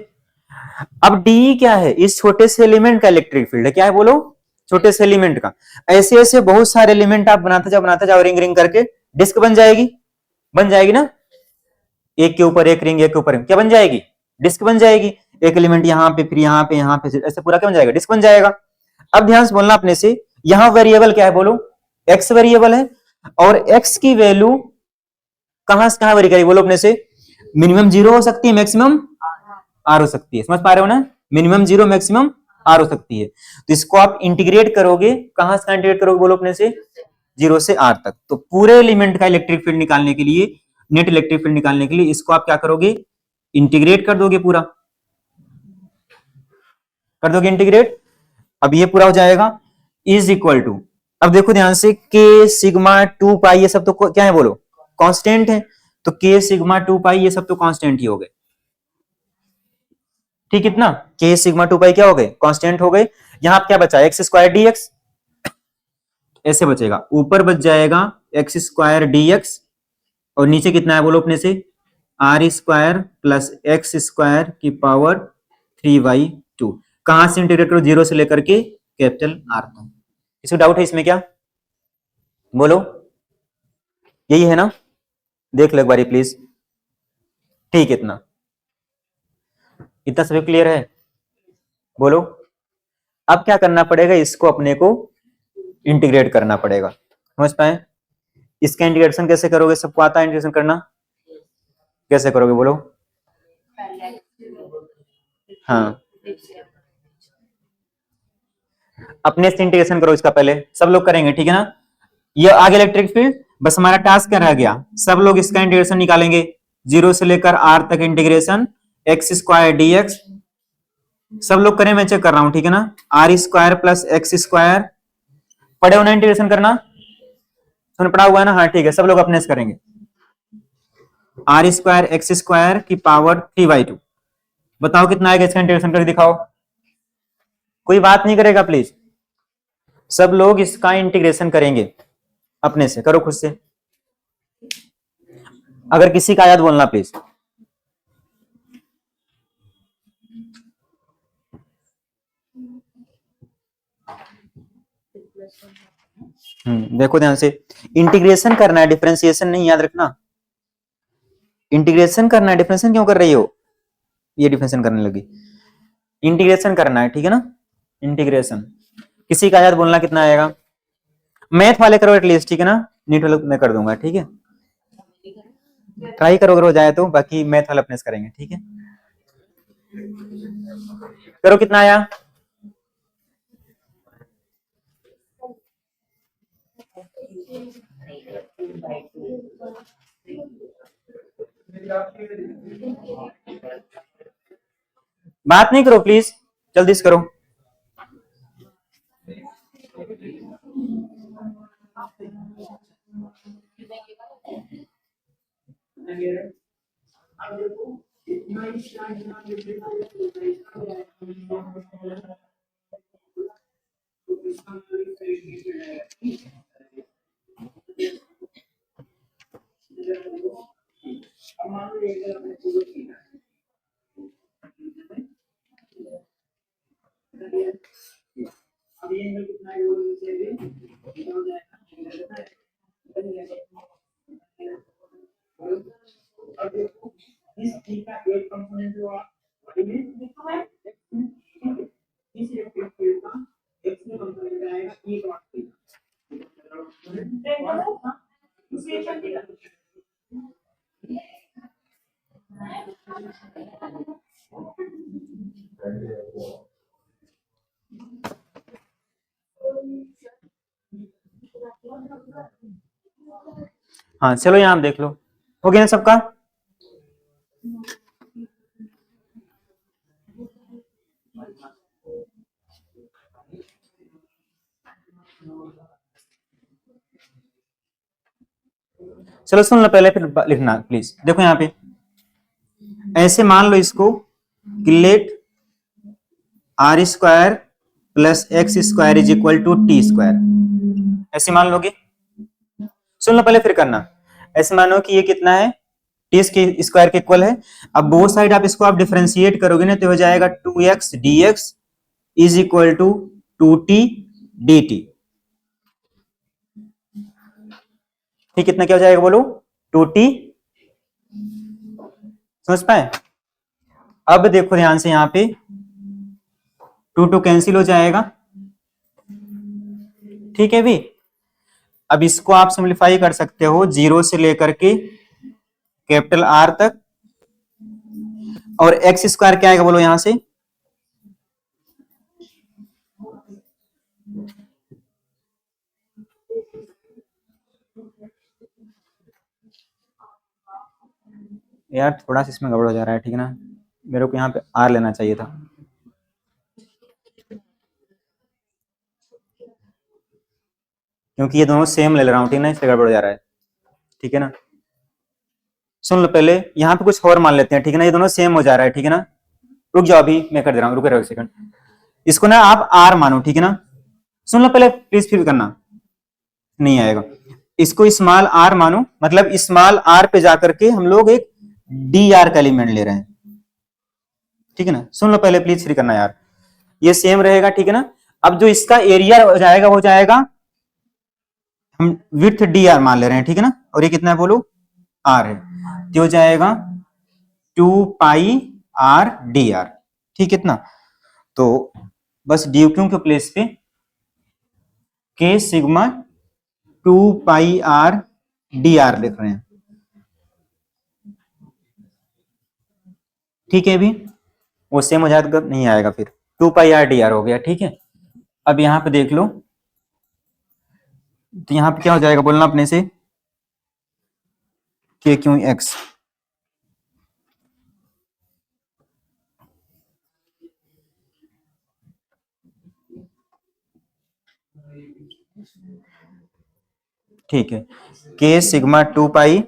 Speaker 1: अब डी क्या है, इस छोटे से एलिमेंट का इलेक्ट्रिक फील्ड है। क्या है बोलो, छोटे से एलिमेंट का। ऐसे ऐसे बहुत सारे एलिमेंट आप बनाते जाओ रिंग रिंग करके, डिस्क बन जाएगी। बन जाएगी ना? एक के ऊपर एक रिंग, एक के ऊपर क्या बन जाएगी, डिस्क बन जाएगी। एक एलिमेंट यहाँ पे, फिर यहाँ पे, यहाँ पे, ऐसे पूरा क्या बन जाएगा, डिस्क बन जाएगा। अब ध्यान से बोलना अपने से, यहां वेरिएबल क्या है बोलो, एक्स वेरिएबल है, और एक्स की वैल्यू कहां से कहां वेरी करेगी बोलो अपने से, मिनिमम 0 हो सकती है, मैक्सिमम आर हो सकती है। समझ पा रहे हो ना? मिनिमम 0, मैक्सिमम आर हो सकती है। तो इसको आप इंटीग्रेट करोगे, कहां से कहां इंटीग्रेट करोगे बोलो अपने से, 0 से आर तक। तो पूरे एलिमेंट का इलेक्ट्रिक फील्ड निकालने के लिए, नेट इलेक्ट्रिक फील्ड निकालने के लिए इसको आप क्या करोगे, इंटीग्रेट कर दोगे, पूरा कर दोगे इंटीग्रेट। अब ये पूरा हो जाएगा, इज इक्वल टू, अब देखो ध्यान से, के सिग्मा 2 पाई, ये सब तो क्या है बोलो, कांस्टेंट है। तो के सिग्मा 2 पाई ये सब तो कांस्टेंट ही हो गए। ठीक इतना? के सिग्मा 2 पाई क्या हो गए, कांस्टेंट हो गए। यहां क्या बचा, एक्स स्क्वायर डी एक्स, ऐसे बचेगा, ऊपर बच जाएगा एक्स स्क्वायर डी एक्स, और नीचे कितना है बोलो अपने से, are square plus x square की पावर 3/2। कहां से इंटीग्रेट करो, 0 से लेकर के कैपिटल आर तक। किसी डाउट है इसमें क्या? बोलो, यही है ना? देख लो एक बारी प्लीज। ठीक, इतना इतना सभी क्लियर है? बोलो। अब क्या करना पड़ेगा, इसको अपने को इंटीग्रेट करना पड़ेगा। समझ पाए? इसका इंटीग्रेशन कैसे करोगे, सबको आता है इंटीग्रेशन करना? कैसे करोगे बोलो? हाँ, अपने से इंटीग्रेशन करो इसका, पहले सब लोग करेंगे, ठीक है ना? ये आगे इलेक्ट्रिक फील्ड, बस हमारा टास्क क्या रह गया, सब लोग इसका इंटीग्रेशन निकालेंगे, 0 से लेकर आर तक integration, x square D x, सब लोग करें, मैं चेक कर रहा हूं, ठीक है ना? R square plus x square, पढ़े हो ना इंटीग्रेशन करना? सुन पड़ा हुआ है ना? हाँ ठीक है, सब लोग अपने से करेंगे, आर स्क्वायर एक्स स्क्वायर की पावर 3/2। बताओ कितना आएगा, इसका इंटीग्रेशन करके दिखाओ। कोई बात नहीं करेगा प्लीज, सब लोग इसका इंटीग्रेशन करेंगे अपने से, करो खुद से। अगर किसी का याद बोलना प्लीज। देखो ध्यान से, इंटीग्रेशन करना है, डिफरेंशिएशन नहीं, याद रखना। इंटीग्रेशन करना है, डिफरेंशिएशन क्यों कर रही हो? ये डिफरेंशिएशन करने लगी, इंटीग्रेशन करना है, ठीक है ना। इंटीग्रेशन किसी का याद बोलना कितना आएगा? मैथ वाले करो एटलीस्ट, ठीक है ना। नीट वाले मैं कर दूंगा, ठीक है। ट्राई करो, अगर हो जाए तो, बाकी मैथ वाला अपने से करेंगे, ठीक है। करो, कितना आया? बात नहीं करो प्लीज, जल्दी से करो। हाँ चलो, यहाँ देख लो, हो गया ना सबका? चलो सुन लो पहले, फिर लिखना प्लीज। देखो यहाँ पे ऐसे मान लो इसको कि let R square plus x square is equal to T square, ऐसे मान लोगे। सुन लो पहले फिर करना। ऐसे मानो कि ये कितना है, टी के स्क्वायर के इक्वल है। अब बोथ साइड आप इसको आप डिफरेंशिएट करोगे ना, तो हो जाएगा 2x dx is equal to 2t dt। ठीक, कितना क्या हो जाएगा बोलो? 2t। समझ पाए? अब देखो ध्यान से, यहाँ पे 2 कैंसिल हो जाएगा, ठीक है भी। अब इसको आप सिंप्लीफाई कर सकते हो 0 से लेकर के कैपिटल R तक, और एक्स स्क्वायर क्या आएगा बोलो यहां से? यार थोड़ा सा इसमें गड़बड़ हो जा रहा है, ठीक है ना। मेरे को यहाँ पे R लेना चाहिए था, क्योंकि ये दोनों सेम ले रहा हूँ, ठीक है ना, इसलिए गड़बड़ हो जा रहा है, ठीक है ना। सुन लो पहले, यहाँ पे कुछ और मान लेते हैं, ठीक है ना। ये दोनों सेम हो जा रहा है, ठीक है ना। रुक जाओ, अभी मैं कर दे रहा हूँ, रुको एक सेकंड। इसको ना आप R मानो, ठीक है ना। सुन लो पहले प्लीज, फिर करना नहीं आएगा। इसको स्मॉल r मानो, मतलब स्मॉल r पे जाकर के हम लोग एक dr का एलिमेंट ले रहे हैं, ठीक है ना। सुन लो पहले प्लीज, फिर करना यार, ये सेम रहेगा, ठीक है ना। अब जो इसका एरिया हो जाएगा, हो जाएगा, हम विड्थ dr मान ले रहे हैं, ठीक है ना। और ये कितना है बोलो? r है, तो हो जाएगा 2 पाई r dr, ठीक, कितना? तो बस ड्यू क्यों के प्लेस पे k सिग्मा 2 पाई r dr लिख रहे हैं, ठीक है। भी वो सेम हो जाएगा, नहीं आएगा, फिर 2 पाई r dr हो गया, ठीक है। अब यहां पे देख लो, तो यहां पे क्या हो जाएगा बोलना अपने से? k क्यों x, ठीक है। k सिग्मा 2 पाई,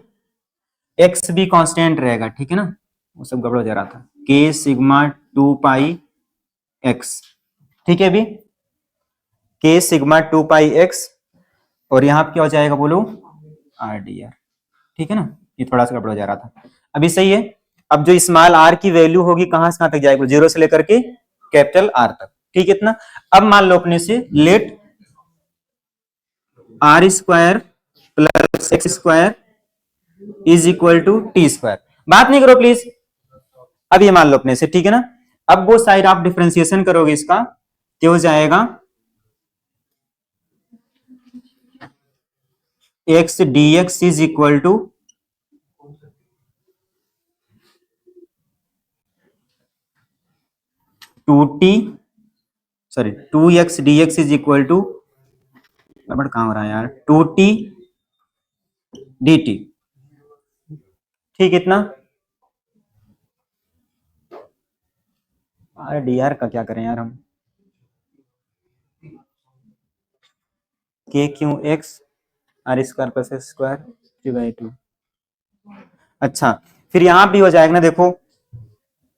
Speaker 1: x भी कांस्टेंट रहेगा, ठीक है ना, वो सब गड़बड़ हो जा रहा था। k सिग्मा 2 पाई x, ठीक है भी, k सिग्मा 2 पाई x, और यहाँ पे क्या हो जाएगा बोलो? r dr, ठीक है ना। ये थोड़ा सा गड़बड़ हो जा रहा था, अभी सही है। अब जो स्मॉल r की वैल्यू होगी कहां से कहां तक जाएगी? 0 से लेकर के कैपिटल R तक, ठीक है। इतना अब मान लो अपने से let R square plus x square is equal to T square. बात नहीं करो प्लीज। अब ये मान लो अपने से, ठीक है ना। अब वो साइड आप डिफरेंशिएशन करोगे इसका, तो हो जाएगा x d x is equal to 2t, sorry 2x dx is equal to, गड़बड़ कहां हो रहा है यार, 2t dt। ठीक, इतना। अरे dr का क्या करें यार हम, k q x r square plus x square 3/2। अच्छा, फिर यहां भी हो जाएगा ना, देखो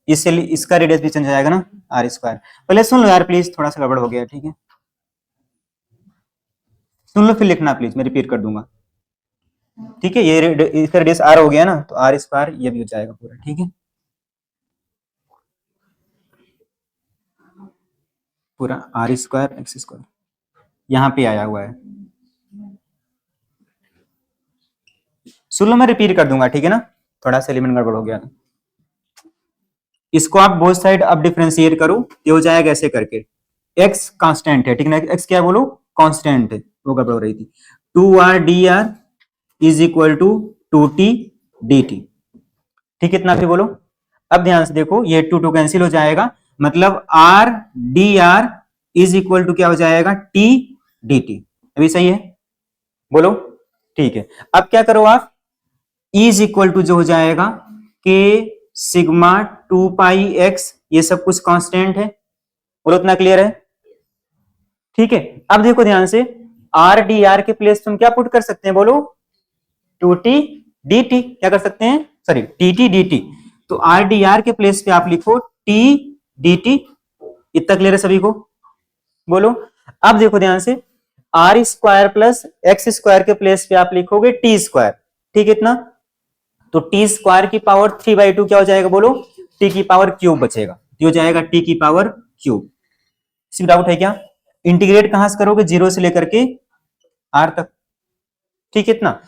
Speaker 1: इससे इसका रेडियस भी चेंज हो जाएगा ना, आर स्क्वायर। पहले सुन लो यार प्लीज, थोड़ा सा गड़बड़ हो गया, ठीक है। सुन लो फिर लिखना प्लीज, मैं रिपीट कर दूंगा, ठीक है। ये इसका रेडियस आर हो गया ना, तो आर स्क्वायर ये भी हो जाएगा पूरा, ठीक है। पूरा आर स्क्वायर एक्स स्क्वायर यहां पे आया हुआ है। सुन लो, मैं रिपीट कर दूंगा, ठीक है ना। थोड़ा सा एलिमेंट गड़बड़ हो गया था। इसको आप बोथ साइड अब डिफरेंशिएट करो, ये हो जाएगा ऐसे करके, x कांस्टेंट है, ठीक है ना। x क्या है बोलो, कांस्टेंट है, वो गड़बड़ हो रही थी। 2r dr is equal to 2t dt। ठीक है, इतना भी बोलो। अब ध्यान से देखो, ये 2 2 कैंसिल हो जाएगा, मतलब r dr is equal to क्या हो जाएगा, t dt। अभी सही है, बोलो। ठीक है, अब क्या करो आप, इज इक्वल टू जो हो जाएगा k सिग्मा 2 पाई x, ये सब कुछ कांस्टेंट है, बोलो इतना क्लियर है। ठीक है, अब देखो ध्यान से, आर डी आर के प्लेस तुम क्या पुट कर सकते हैं, बोलो 2t dt। क्या कर सकते हैं, सॉरी dt dt। तो आर डी आर के प्लेस पे आप लिखो t dt। इतना क्लियर है सभी को, बोलो। अब देखो ध्यान से, are square plus x square के प्लेस पे आप लिखोगे टी स्क्वायर, ठीक है इतना। तो टी स्क्वायर की पावर 3/2 क्या हो जाएगा, बोलो टी की पावर क्यूब बचेगा, ये हो जाएगा टी की पावर क्यूब। किसी डाउट है क्या। इंटीग्रेट कहां से करोगे, 0 से लेकर के आर तक, ठीक है इतना।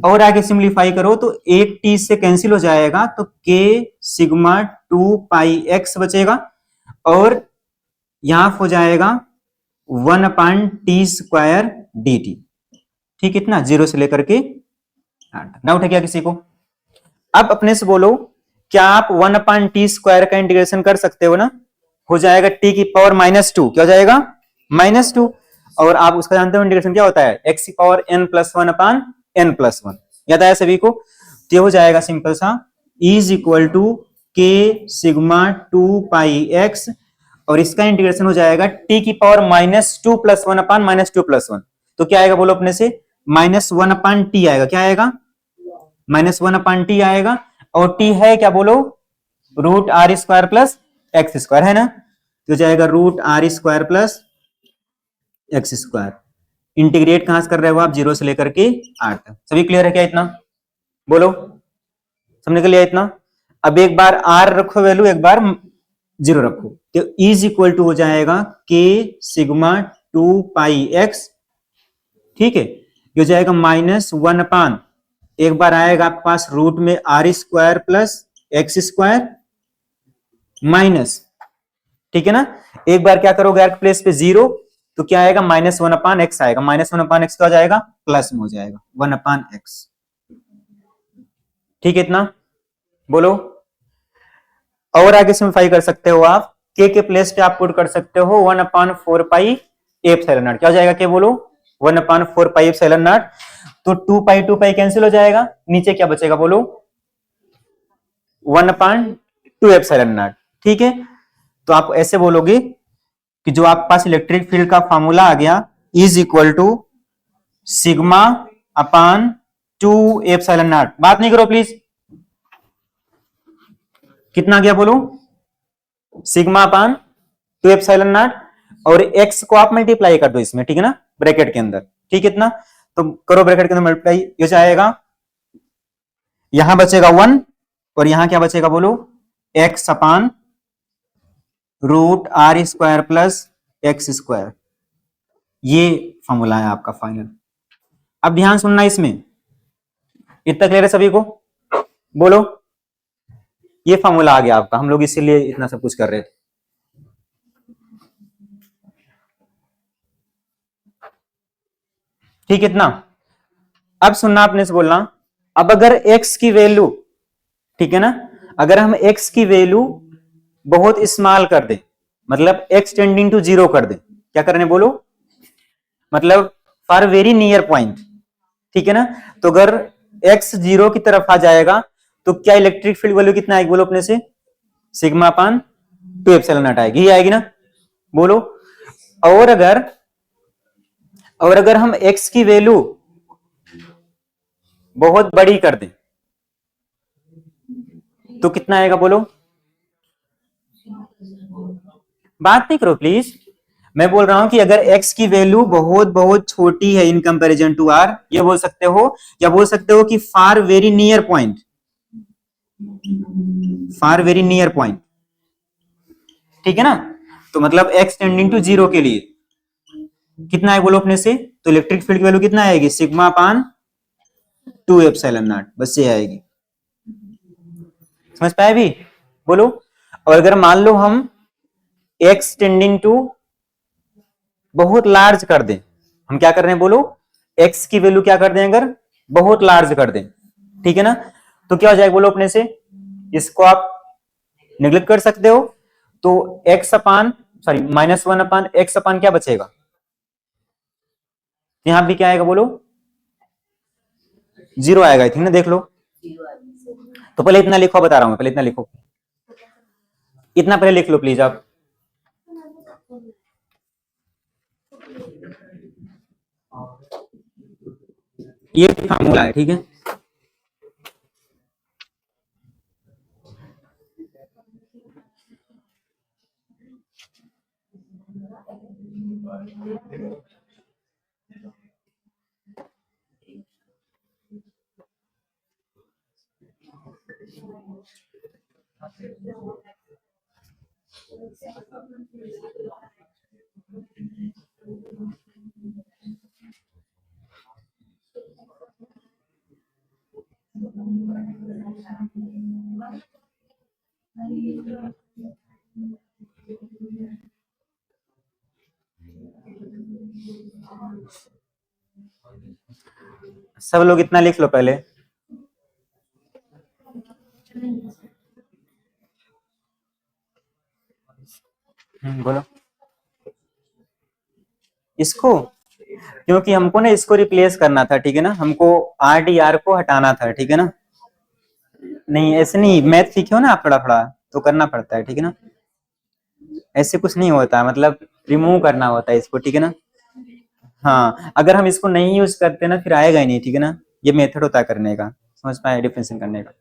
Speaker 1: और आगे सिंप्लीफाई करो तो एक टी से कैंसिल हो जाएगा, तो k सिग्मा 2 पाई x बचेगा, और यहां हो जाएगा 1/t स्क्वायर dt। ठीक, इतना 0 से लेकर के 8। डाउट है क्या किसी को। अब अपने से बोलो, क्या आप 1/t स्क्वायर का इंटीग्रेशन कर सकते हो ना, हो जाएगा t की पावर -2, क्या हो जाएगा -2। और आप उसका जानते हो इंटीग्रेशन क्या होता है, x की पावर n+1/n+1। याद आया सभी को। तो ये हो जाएगा सिंपल सा, is equal to k sigma 2 pi x, और इसका इंटीग्रेशन हो जाएगा t की पावर -2 + 1/-2 + 1। तो क्या आएगा बोलो अपने से, -1/t आएगा, क्या आएगा -1/t आएगा। और t है क्या बोलो, √r² प्लस एक्स स्क्वायर, है ना। तो जाएगा √r² plus x square. Integrate कहां से कर रहे हो आप, 0 से लेकर के 8 तक। सभी क्लियर है क्या इतना, बोलो समझ लिया इतना। अब एक बार r रखो वैल्यू, एक बार 0 रखो, तो इज इक्वल टू हो जाएगा k सिग्मा 2 पाई x, ठीक है। ये हो जाएगा -1/, एक बार आएगा आपके पास रूट में r² plus x square minus, ठीक है ना। एक बार क्या करोगे r के प्लेस पे 0, तो क्या आएगा -1/x आएगा, -1/x क्या हो जाएगा, प्लस में हो जाएगा 1/x। ठीक है इतना, बोलो। और आगे सिंप्लीफाई कर सकते हो आप, k के प्लेस पे आप पुट कर सकते हो 1/4 पाई एप्सिलॉन नॉट, क्या हो जाएगा, क्या बोलो 1/4 पाई एप्सिलॉन नॉट। तो 2 पाई कैंसिल हो जाएगा, नीचे क्या बचेगा बोलो 1/2 एप्सिलॉन नॉट, ठीक है। तो आप ऐसे बोलोगे कि जो आपके पास इलेक्ट्रिक फील्ड का फॉर्मूला आ गया, is equal to sigma upon 2 epsilon naught. बात नहीं करो प्लीज, कितना गया बोलो, सिग्मा अपान 2 एप्सिलॉन नॉट, और x को आप मल्टीप्लाई कर दो इसमें, ठीक है ना, ब्रैकेट के अंदर, ठीक है इतना। तो करो ब्रैकेट के अंदर मल्टीप्लाई, ये जाएगा, यहां बचेगा 1, और यहां क्या बचेगा बोलो, x अपान √r² प्लस एक्स स्क्वायर। ये फॉर्मूला है आपका फाइनल। अब ध्यान सुनना इसमें, इतना क्लियर है सभी को? बोलो। ये फॉर्मूला आ गया आपका, हम लोग इसीलिए इतना सब कुछ कर रहे थे। ठीक, इतना। अब सुनना, आपने से बोलना, अब अगर x की वैल्यू, ठीक है ना, अगर हम x की वैल्यू बहुत स्मॉल कर दें, मतलब x टेंडिंग टू 0 कर दें, क्या करने बोलो, मतलब फॉर वेरी नियर पॉइंट, ठीक है ना, तो अगर x 0 की तरफ आ जाएगा तो क्या इलेक्ट्रिक फील्ड वैल्यू कितना आएगी बोलो अपने से, सिग्मा अपान 2 एप्सिलॉन नॉट आएगी, ये आएगी ना, बोलो। और अगर हम x की वैल्यू बहुत बड़ी कर दें तो कितना आएगा बोलो, बात नहीं करो प्लीज। मैं बोल रहा हूं कि अगर x की वैल्यू बहुत बहुत छोटी है इन कंपैरिजन टू r, ये बोल सकते हो, या बोल सकते हो कि फार वेरी नियर पॉइंट, फार वेरी नियर पॉइंट, ठीक है ना, तो मतलब x टेंडिंग टू 0 के लिए कितना है बोलो अपने से, तो इलेक्ट्रिक फील्ड की वैल्यू कितना आएगी, सिग्मा अपान 2 एप्सिलॉन नॉट, बस ये आएगी। समझ पाए भी? बोलो। और अगर मान लो हम x टेंडिंग टू बहुत लार्ज कर दें, हम क्या कर रहे हैं बोलो, x की वैल्यू क्या कर दें, अगर बहुत लार्ज कर दें, ठीक है ना, तो क्या हो जाएगा बोलो अपने से, इसको आप निगलेक्ट कर सकते हो, तो x अपान सॉरी -1 अपान x अपान क्या बचेगा, यहां भी क्या आएगा बोलो, 0 आएगा, ठीक ना, देख लो। तो पहले इतना लिखो, बता रहा हूं, पहले इतना लिखो, इतना पहले लिख लो प्लीज आप। ये फार्मूला है, ठीक है। सब लोग इतना लिख लो पहले। बोलो इसको, क्योंकि हमको ना इसको रिप्लेस करना था, ठीक है ना, हमको आर डी आर को हटाना था, ठीक है ना, नहीं ऐसे नहीं, मैथ सीखे हो ना आप थोड़ा थोड़ा, तो करना पड़ता है, ठीक है ना, ऐसे कुछ नहीं होता, मतलब रिमूव करना होता है इसको, ठीक है ना। हाँ, अगर हम इसको नहीं यूज करते ना फिर आएगा ही नहीं, ठीक है ना, ये मेथड होता है करने का, समझ पाए, डिफरेंशिएशन करने का।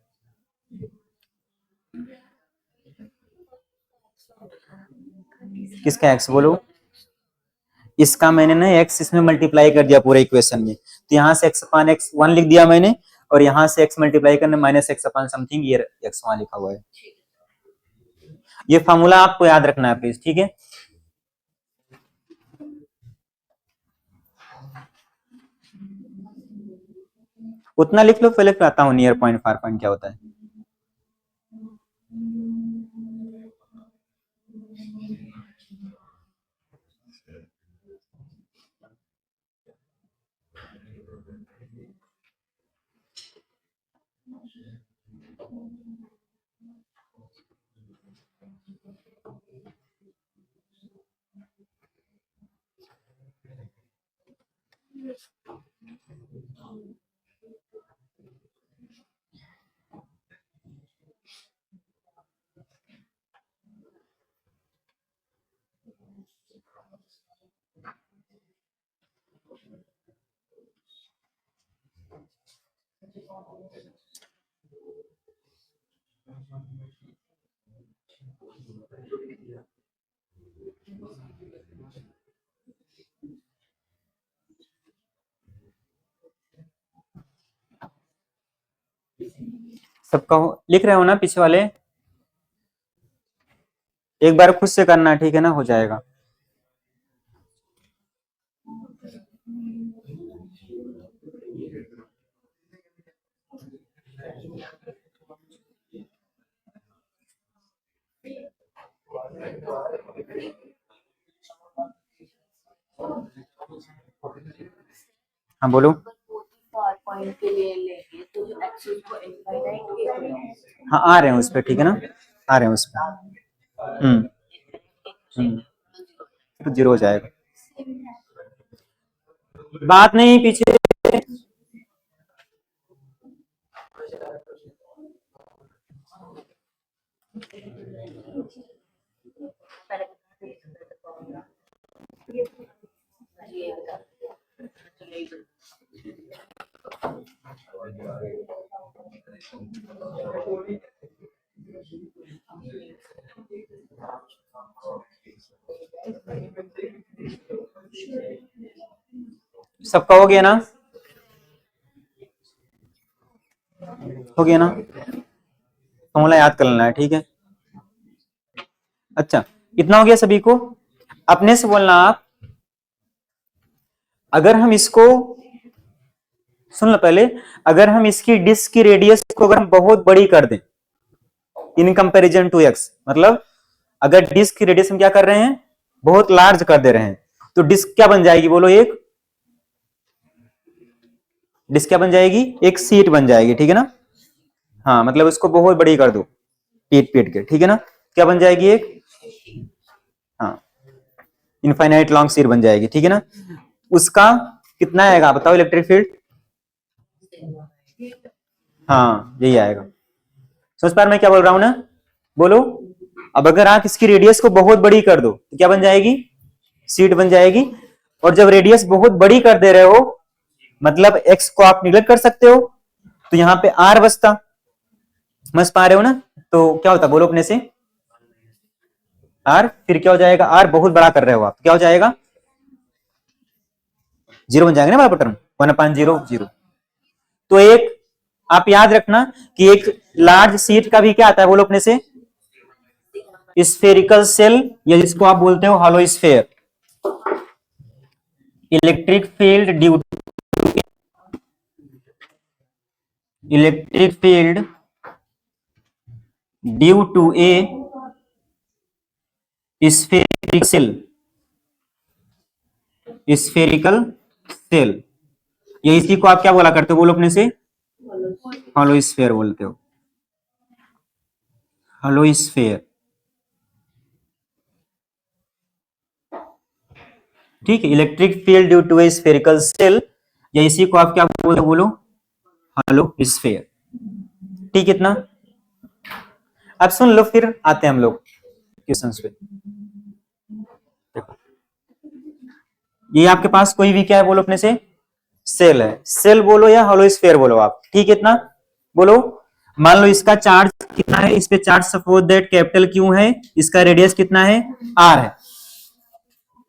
Speaker 1: किसका एक्स बोलो, इसका मैंने ना एक्स इसमें मल्टीप्लाई कर दिया पूरे इक्वेशन में, तो यहाँ से एक्स अपान एक्स 1 लिख दिया मैंने, और यहाँ से एक्स मल्टीप्लाई करने माइनस एक्स अपान समथिंग, ये एक्स वहां लिखा हुआ है। ये फॉर्मूला आपको याद रखना है प्लीज, ठीक है। उतना लिख लो, पहले आता हूँ नियर पॉइंट फार पॉइंट क्या होता है। सबका लिख रहे हो ना पीछे वाले, एक बार खुद से करना, ठीक है ना, हो जाएगा। हाँ बोलो।
Speaker 2: फॉर पॉइंट के लिए लेंगे तो जो एक्सेस को इनफाइनाइट के
Speaker 1: हाँ आ रहे हैं उस पर, ठीक है ना, आ रहे हैं उस पर। तो जीरो हो जाएगा, बात नहीं पीछे। सबका हो गया ना, हो गया ना, फॉर्मूला याद कर लेना है, ठीक है। अच्छा इतना हो गया सभी को। अपने से बोलना आप, अगर हम इसको सुन लो पहले, अगर हम इसकी डिस्क की रेडियस को अगर हम बहुत बड़ी कर दें इन कंपैरिजन टू एक्स, मतलब अगर डिस्क की रेडियस हम क्या कर रहे हैं, बहुत लार्ज कर दे रहे हैं, तो डिस्क क्या बन जाएगी बोलो, एक डिस्क क्या बन जाएगी, एक सीट बन जाएगी, ठीक है ना। हाँ मतलब इसको बहुत बड़ी कर दो पीट पीट के, ठीक है ना, क्या बन जाएगी एक, हाँ इनफाइनाइट लॉन्ग सीट बन जाएगी, ठीक है ना। उसका कितना आएगा बताओ इलेक्ट्रिक फील्ड, हाँ यही आएगा। समझ पा रहे मैं क्या बोल रहा हूं ना, बोलो। अब अगर आप इसकी रेडियस को बहुत बड़ी कर दो तो क्या बन जाएगी, सीट बन जाएगी। और जब रेडियस बहुत बड़ी कर दे रहे हो, मतलब एक्स को आप निगलेक्ट कर सकते हो, तो यहां पे आर बचता, समझ पा रहे हो ना। तो क्या होता बोलो अपने से, आर फिर क्या हो जाएगा, आर बहुत बड़ा कर रहे हो आप, क्या हो जाएगा, जीरो बन जाएगा ना बराबर टर्म, 1/0 तो एक आप याद रखना कि एक लार्ज सीट का भी क्या आता है बोलो अपने से, स्फेरिकल सेल, या जिसको आप बोलते हो hollow sphere. Electric field due electric field due to a spherical shell, spherical shell, ये इसी को आप क्या बोला करते हो बोलो अपने से, हॉलो स्फेयर बोलते हो, हॉलो स्फेयर, ठीक है। Electric field due to a spherical shell, या इसी को आप क्या बोलते हो बोलो, हॉलो स्फेयर, ठीक इतना। अब सुन लो, फिर आते हैं हम लोग क्वेश्चंस पे। देखो ये आपके पास कोई भी क्या है बोलो अपने से, सेल है, सेल बोलो या हॉलो स्फेयर बोलो आप, ठीक है इतना बोलो। मान लो इसका चार्ज कितना है, इस पे charge suppose that capital Q है, इसका रेडियस कितना है, आर है,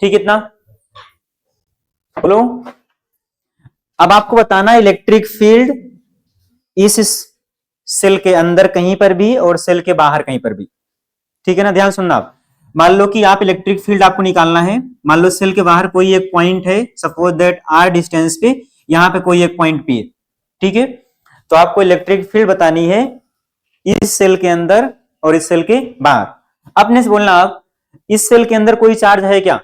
Speaker 1: ठीक इतना बोलो। अब आपको बताना है इलेक्ट्रिक फील्ड इस सेल के अंदर कहीं पर भी और सेल के बाहर कहीं पर भी, ठीक है ना, ध्यान सुनना आप। मान लो कि आप इलेक्ट्रिक फील्ड आपको निकालना है, मान लो सेल के बाहर कोई एक पॉइंट है, सपोज दैट आर डिस्टेंस पे, यहां पे कोई एक पॉइंट पी है, ठीक है। तो आपको इलेक्ट्रिक फील्ड बतानी है इस सेल के अंदर और इस सेल के बाहर। अपने से बोलना आप, इस सेल के अंदर कोई चार्ज है क्या,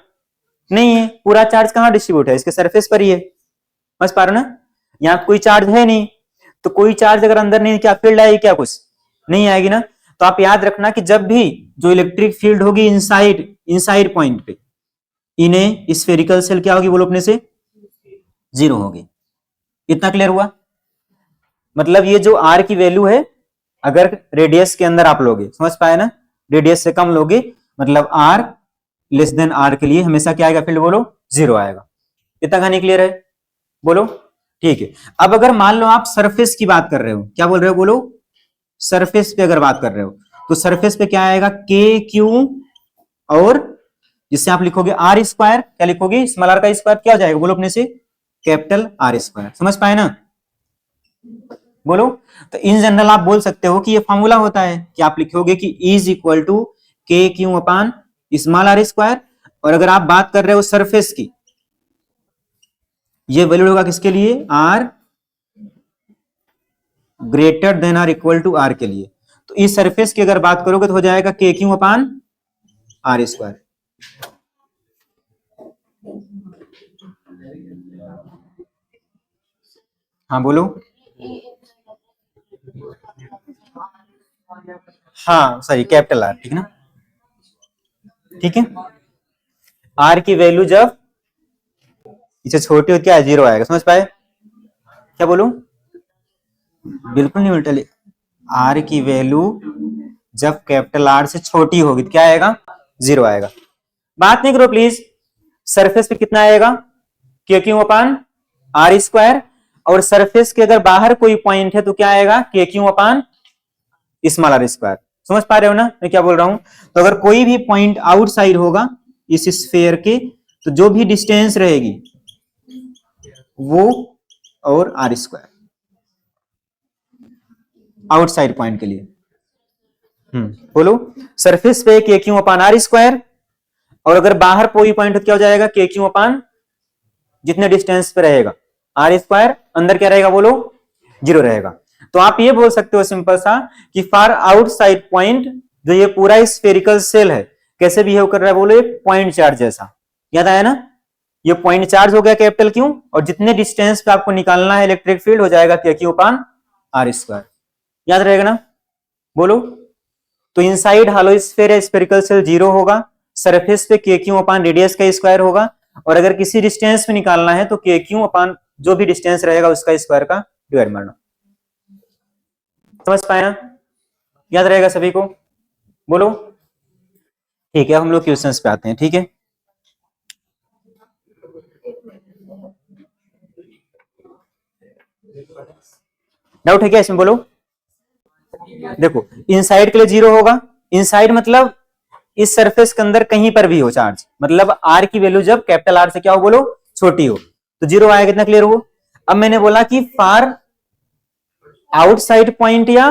Speaker 1: नहीं है, पूरा चार्ज कहां डिस्ट्रीब्यूट है, इसके सरफेस पर ही है, समझ पा रहे हो ना। यहां कोई चार्ज है नहीं, तो कोई चार्ज अगर अंदर नहीं, क्या फील्ड आएगी, क्या कुछ नहीं आएगी ना। तो आप याद रखना कि जब भी जो इलेक्ट्रिक फील्ड होगी इनसाइड इनसाइड पॉइंट पे, इन्हें स्फेरिकल सेल क्या होगी बोलो अपने से, जीरो होगी। इतना क्लियर हुआ, मतलब ये जो आर की वैल्यू है, अगर रेडियस के अंदर आप लोगे, समझ पाए ना, रेडियस से कम लोगे, मतलब आर लेस देन आर के लिए हमेशा क्या आएगा फील्ड बोलो, जीरो आएगा। इतना कहानी क्लियर है बोलो, ठीक है। अब अगर मान लो आप सरफेस की बात कर रहे हो, क्या बोल रहे हो बोलो, सरफेस पे अगर बात कर रहे हो, तो सरफेस पे क्या आएगा, के क्यू, और जिससे आप लिखोगे आर स्क्वायर, क्या लिखोगे, स्मॉल आर का स्क्वायर क्या हो जाएगा बोलो अपने से, कैपिटल आर स्क्वायर, समझ पाए ना बोलो। तो इन जनरल आप बोल सकते हो कि ये फॉर्मूला होता है कि आप लिखोगे कि is equal to k Q upon small r square, और अगर आप बात कर रहे हो सरफेस की, ये वैल्यू होगा किसके लिए, r greater than r equal to r के लिए, तो इस सरफेस की अगर बात करोगे तो हो जाएगा के क्यू अपान आर स्क्वायर। हाँ बोलो। हाँ सॉरी, कैपिटल आर, ठीक है ना, ठीक है। आर की वैल्यू जब इसे छोटी होती है जीरो आएगा, समझ पाए? क्या बोलूं? बिल्कुल नहीं उल्टा, आर की वैल्यू जब कैपिटल आर से छोटी होगी तो क्या आएगा? जीरो आएगा। बात नहीं करो प्लीज, सरफेस पे कितना आएगा? K Q upon R square, और सरफेस के अगर बाहर कोई पॉइंट है तो क्या आएगा? K Q upon small r square. समझ पा रहे हो ना मैं क्या बोल रहा हूं? तो अगर कोई भी पॉइंट आउटसाइड होगा इस स्फीयर के, तो जो भी डिस्टेंस रहेगी वो और आर स्क्वायर आउटसाइड पॉइंट के लिए। बोलो, सरफेस पे के क्यू अपान आर स्क्वायर, और अगर बाहर कोई पॉइंट तो क्या हो जाएगा? के क्यू अपान जितने डिस्टेंस पे रहेगा आर स्क्वायर, अंदर क्या रहेगा बोलो? जीरो रहेगा। तो आप ये बोल सकते हो सिंपल सा कि फार आउटसाइड पॉइंट, जो ये पूरा स्फेरिकल सेल है, कैसे बिहेव कर रहा है बोलो? एक पॉइंट चार्ज जैसा। याद आया ना? ये पॉइंट चार्ज हो गया कैपिटल क्यू, और जितने डिस्टेंस पे आपको निकालना है इलेक्ट्रिक फील्ड हो जाएगा के क्यू अपान आर स्क्वायर। याद रहेगा ना? बोलो। तो इनसाइड हालो स्फीयर स्फेरिकल सेल जीरो होगा, सरफेस पे के क्यू अपान रेडियस का स्क्वायर होगा, और अगर किसी डिस्टेंस में निकालना है तो के क्यू अपान जो भी डिस्टेंस रहेगा उसका स्क्वायर का डिवाइड मारना। समझ पाए ना? याद रहेगा सभी को? बोलो। ठीक है, हम लोग क्वेश्चंस पे आते हैं, ठीक है। डाउट है क्या इसमें? बोलो। देखो, इनसाइड के लिए जीरो होगा, इनसाइड मतलब इस सरफेस के अंदर कहीं पर भी हो चार्ज, मतलब आर की वैल्यू जब कैपिटल आर से क्या हो बोलो? छोटी हो, तो जीरो आएगा। कितना क्लियर हो? अब मैंने बोला कि फार आउटसाइड पॉइंट या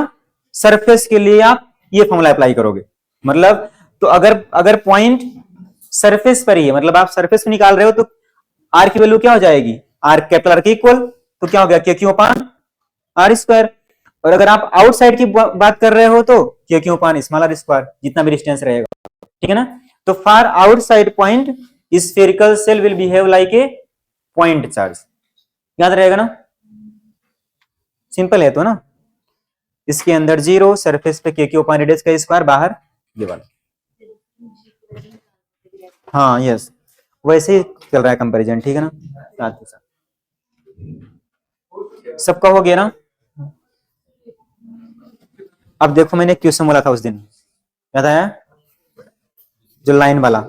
Speaker 1: सरफेस के लिए आप ये फॉर्मूला अप्लाई करोगे, मतलब तो अगर पॉइंट सरफेस पर ही है, मतलब आप सरफेस में निकाल रहे हो, तो आर की वैल्यू क्या हो जाएगी? आर कैपिटल आर के इक्वल, तो क्या हो गया? के क्यू अपान आर स्क्वायर। और अगर आप आउटसाइड की बात कर रहे हो तो K Q upon small r square, जितना भी डिस्टेंस रहेगा, ठीक है ना। तो far outside point spherical shell will behave like a point charge. याद रहेगा ना? सिंपल है तो ना। इसके अंदर जीरो, सरफेस पे के क्यू अपान रेडियस का स्क्वायर, बाहर ये वाला। हाँ यस, वैसे ही चल रहा है कंपैरिजन, ठीक है ना, साथ के साथ। सबका हो गया ना? अब देखो, मैंने क्वेश्चन बोला था उस दिन, याद आया? जो लाइन वाला,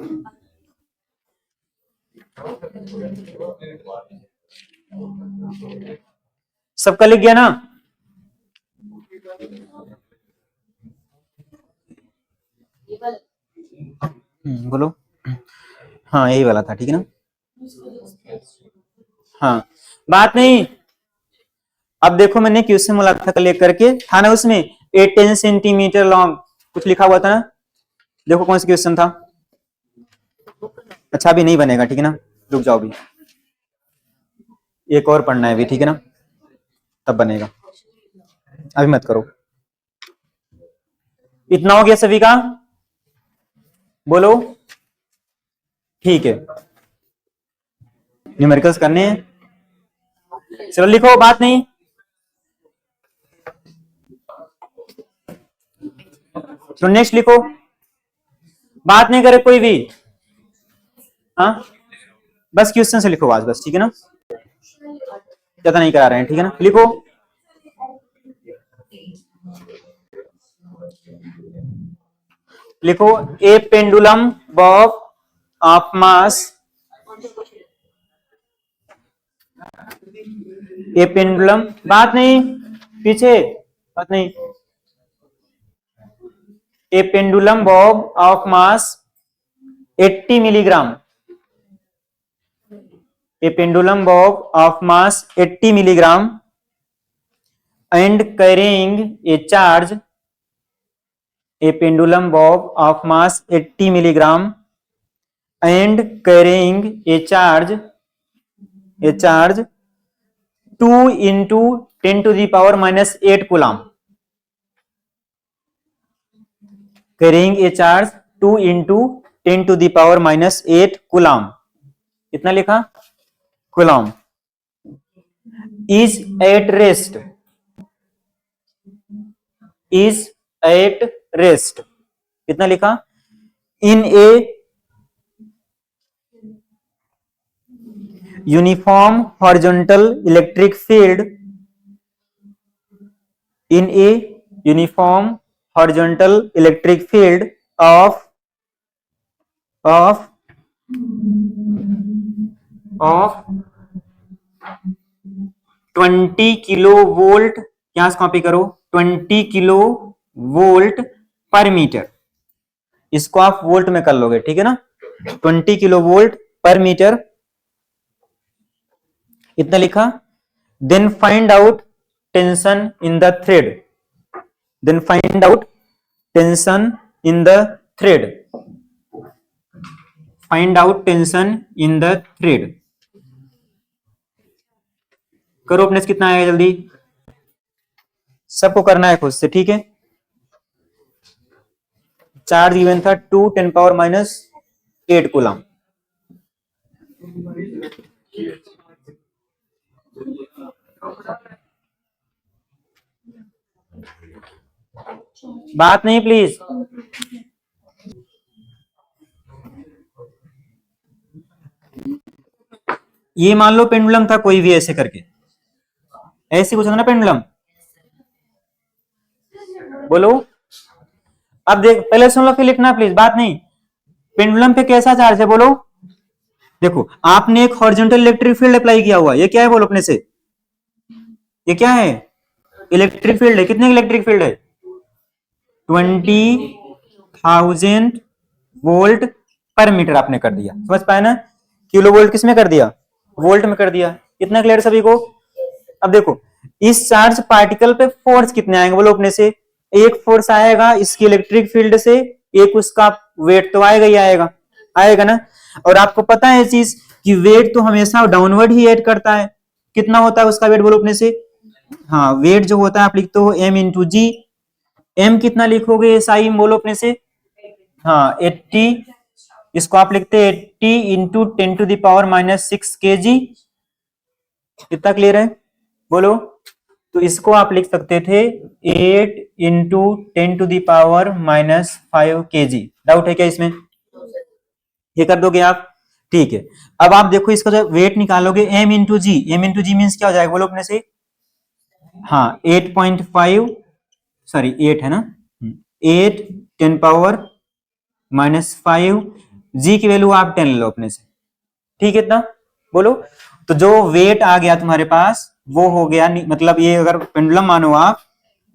Speaker 1: सबका लिख गया ना? बोलो। हाँ यही वाला था, ठीक है ना। हाँ बात नहीं। अब देखो, मैंने क्वेश्चन बोला था कलेक्ट करके, था ना उसमें 10 सेंटीमीटर लॉन्ग कुछ लिखा हुआ था ना। देखो कौन सा क्वेश्चन था। अच्छा अभी नहीं बनेगा, ठीक है ना, रुक जाओ, भी एक और पढ़ना है अभी, ठीक है ना, तब बनेगा, अभी मत करो। इतना हो गया सभी का? बोलो। ठीक है, न्यूमेरिकल्स करने हैं, चलो लिखो, बात नहीं। तो नेक्स्ट लिखो, बात नहीं करे कोई भी। हाँ बस क्वेश्चन से लिखो आज, बस, ठीक है ना, ज्यादा नहीं करा रहे हैं, ठीक है ना। लिखो, लिखो, a pendulum bob of mass, a pendulum, बात नहीं, पीछे बात नहीं, a pendulum bob of mass 80 milligram, a pendulum bob of mass 80 milligram and carrying a charge, a pendulum bob of mass 80 milligram and carrying a charge 2 into 10 to the power -8 coulomb, carrying a charge 2 into 10 to the power -8 coulomb. कितना लिखा? Coulomb. Is at rest, is at rest, कितना लिखा? In a uniform horizontal electric field, in a uniform horizontal electric field of 20 kilovolt, यहां से copy करो, 20 kilo volt पर metre. इसको आप वोल्ट में कर लोगे, ठीक है ना? 20 किलो वोल्ट पर मीटर, इतना लिखा। Then find out tension in the thread, then find out tension in the thread, find out tension in the thread. करो अपने से, कितना आएगा जल्दी, सबको करना है खुद से, ठीक है? चार्ज गिवन था 2 10⁻⁸ कूलम। बात नहीं प्लीज। ये मान लो पेंडुलम था कोई भी, ऐसे करके, ऐसे कुछ था ना पेंडुलम, बोलो। अब देख, पहले सुन लो फिर लिखना प्लीज, बात नहीं। पेंडुलम पे कैसा चार्ज है बोलो। देखो, आपने एक हॉरिजॉन्टल इलेक्ट्रिक फील्ड अप्लाई किया हुआ, ये क्या है बोलो अपने से, ये क्या है? इलेक्ट्रिक फील्ड है। कितने इलेक्ट्रिक फील्ड है? 20,000 वोल्ट पर मीटर आपने कर दिया, समझ पाए ना? किलो वोल्ट किस में कर दिया? वोल्ट में कर दिया। इतना क्लियर सभी को? अब देखो, इस चार्ज पार्टिकल पे फोर्स कितने आएंगे बोलो अपने से। एक फोर्स आएगा इसकी इलेक्ट्रिक फील्ड से, एक उसका वेट तो आएगा ही आएगा, आएगा ना? और आपको पता है चीज कि वेट तो हमेशा डाउनवर्ड ही ऐड करता है। कितना होता है उसका वेट बोलो अपने से? हाँ, वेट जो होता है आप लिखते हो m इंटू जी। m कितना लिखोगे SI में बोलो अपने से? हाँ 80, इसको आप लिखते हैं 80 इंटू 10⁻⁻6 kg। कितना क्लियर है बोलो? तो इसको आप लिख सकते थे 8 इंटू 10⁻⁻5 kg। डाउट है क्या इसमें? ये कर दोगे आप? ठीक है। अब आप देखो, इसका जो वेट निकालोगे m इंटू जी, m इंटू जी मीन्स क्या हो जाएगा बोलो अपने से? हाँ 8.5, सॉरी 8 है ना, 8 10⁻⁻5, जी की वैल्यू आप 10 ले लो अपने से, ठीक है? इतना बोलो। तो जो वेट आ गया तुम्हारे पास वो हो गया, मतलब ये अगर पेंडुलम मानो आप,